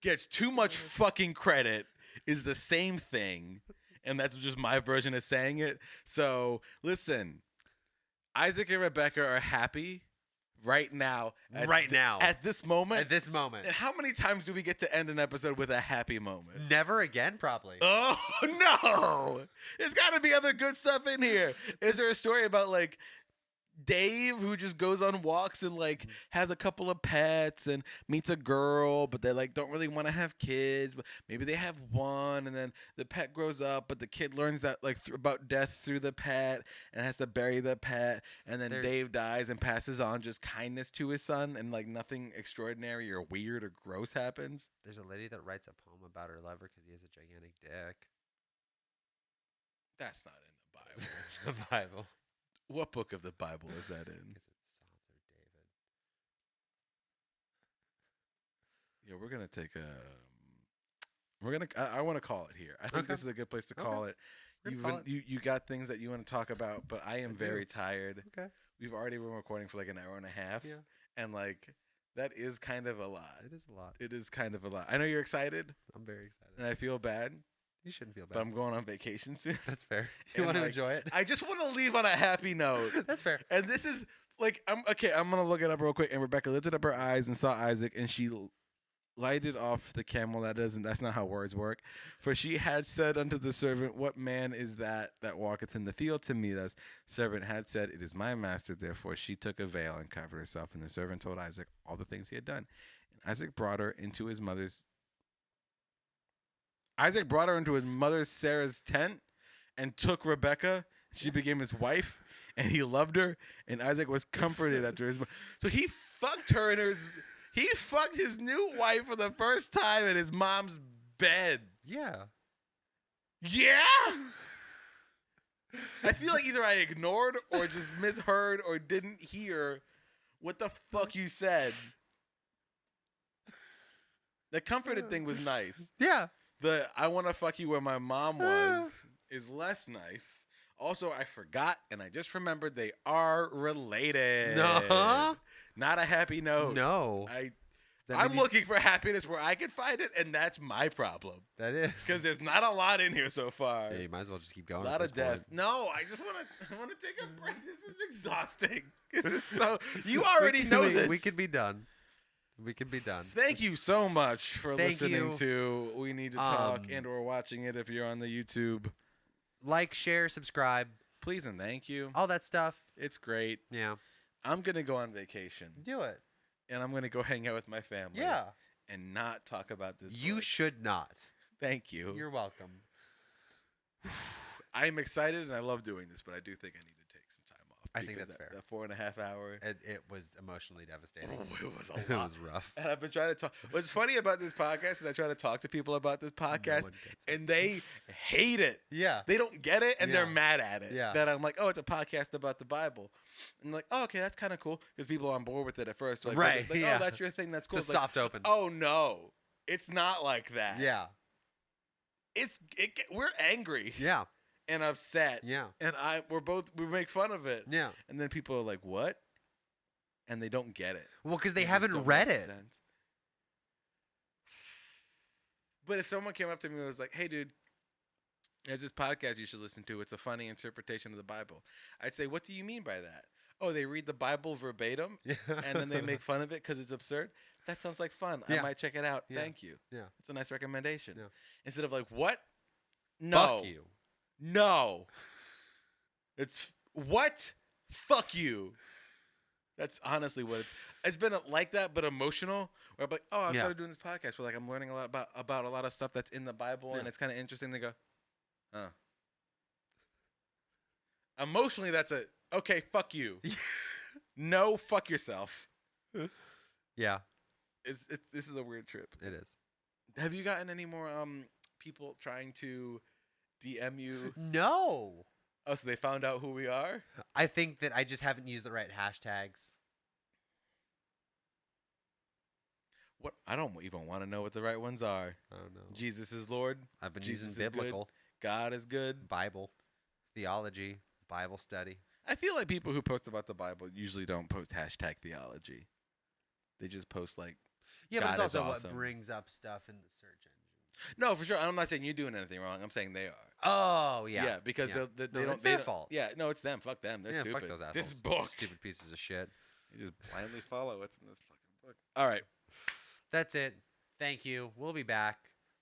gets too much fucking credit is the same thing. And that's just my version of saying it. So, listen, Isaac and Rebecca are happy right now. At this moment. At this moment. And how many times do we get to end an episode with a happy moment? Never again, probably. Oh, no. There's got to be other good stuff in here. Is there a story about, Dave, who just goes on walks and has a couple of pets and meets a girl, but they don't really want to have kids, but maybe they have one, and then the pet grows up, but the kid learns that about death through the pet and has to bury the pet, and then Dave dies and passes on just kindness to his son, and nothing extraordinary or weird or gross happens. There's a lady that writes a poem about her lover because he has a gigantic dick. That's not in the Bible. The Bible. What book of the Bible is that in? It's Psalms or David. Yeah, we're gonna take a. I want to call it here. I think this is a good place to call it. You got things that you want to talk about, but I am very tired. Okay. We've already been recording for an hour and a half. Yeah. And that is kind of a lot. It is a lot. It is kind of a lot. I know you're excited. I'm very excited. And I feel bad. You shouldn't feel bad. But I'm going on vacation soon. That's fair. You want to enjoy it? I just want to leave on a happy note. That's fair. And this is I'm going to look it up real quick. And Rebecca lifted up her eyes and saw Isaac, and she lighted off the camel. That's not how words work. For she had said unto the servant, "What man is that walketh in the field to meet us?" Servant had said, "It is my master." Therefore she took a veil and covered herself. And the servant told Isaac all the things he had done. And Isaac brought her into his mother's Sarah's tent and took Rebekah. She became his wife, and he loved her. And Isaac was comforted after his. So he fucked her in his. He fucked his new wife for the first time in his mom's bed. Yeah. Yeah. I feel like either I ignored or just misheard or didn't hear what the fuck you said. The comforted thing was nice. Yeah. The I want to fuck you where my mom was is less nice. Also, I forgot and I just remembered they are related. No. Not a happy note. No. I'm looking for happiness where I can find it, and that's my problem. That is. Because there's not a lot in here so far. Yeah, you might as well just keep going. A lot of death. No, I just want to take a break. This is exhausting. This is so. You already know this. We could be done. We could be done. Thank you so much for listening you. to We Need to Talk and/or watching it if you're on the YouTube. Like, share, subscribe. Please and thank you. All that stuff. It's great. Yeah. I'm gonna go on vacation. Do it. And I'm gonna go hang out with my family. Yeah. And not talk about this. You book. should not. Thank you. You're welcome. I'm excited and I love doing this, but I do think I need to take some time off. I think that's fair. That 4.5 hour. It was emotionally devastating. Oh, it was a lot. It was rough. And I've been trying to talk. What's funny about this podcast is I try to talk to people about this podcast, one gets it. and they hate it. Yeah. They don't get it, and Yeah. they're mad at it. Yeah. That I'm like, oh, it's a podcast about the Bible. And like, oh, okay, that's kind of cool because people are on board with it at first. Like, Right, Like, yeah. oh, that's your thing. That's cool. It's a Like, soft open. oh no, it's not like that. Yeah. We're angry Yeah. and upset. Yeah. And we make fun of it. Yeah. And then people are like, what? And they don't get it. Well, because they It just haven't don't read make it. sense. But if someone came up to me and was like, hey, dude, there's this podcast you should listen to. It's a funny interpretation of the Bible. I'd say, what do you mean by that? Oh, they read the Bible verbatim and then they make fun of it because it's absurd? That sounds like fun. Yeah. I might check it out. Yeah. Thank you. Yeah. It's a nice recommendation. Yeah. Instead of like, what? No. Fuck you. No. It's what? Fuck you. That's honestly what it's been like that, but emotional. Where I'm like, oh, I Yeah. started doing this podcast where like I'm learning a lot about a lot of stuff that's in the Bible, and Yeah. it's kind of interesting to go, huh. Emotionally, that's a okay. Fuck you. No, fuck yourself. Yeah. This is a weird trip. It is. Have you gotten any more people trying to DM you? No. Oh, so they found out who we are? I think that I just haven't used the right hashtags. What? I don't even want to know what the right ones are. I don't know. Jesus is Lord. I've been Jesus using is good. biblical, God is good. Bible, theology, Bible study. I feel like people who post about the Bible usually don't post hashtag theology. They just post like, Yeah, but God it's is also awesome. what brings up stuff in the search engine. no, for sure. I'm not saying you're doing anything wrong. I'm saying they are. Oh, yeah. Yeah, because Yeah. they No, don't. it's their they don't- fault. Yeah, no, it's them. Fuck them. They're Yeah, stupid. fuck those assholes. This book. Stupid pieces of shit. You just blindly follow what's in this fucking book. All right. That's it. Thank you. We'll be back.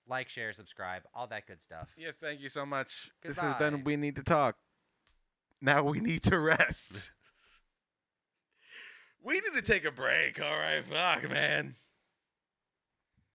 Like, share, subscribe, all that good stuff. Yes, thank you so much. This has Goodbye. been We Need to Talk. Now we need to rest. We need to take a break. All right, fuck, man.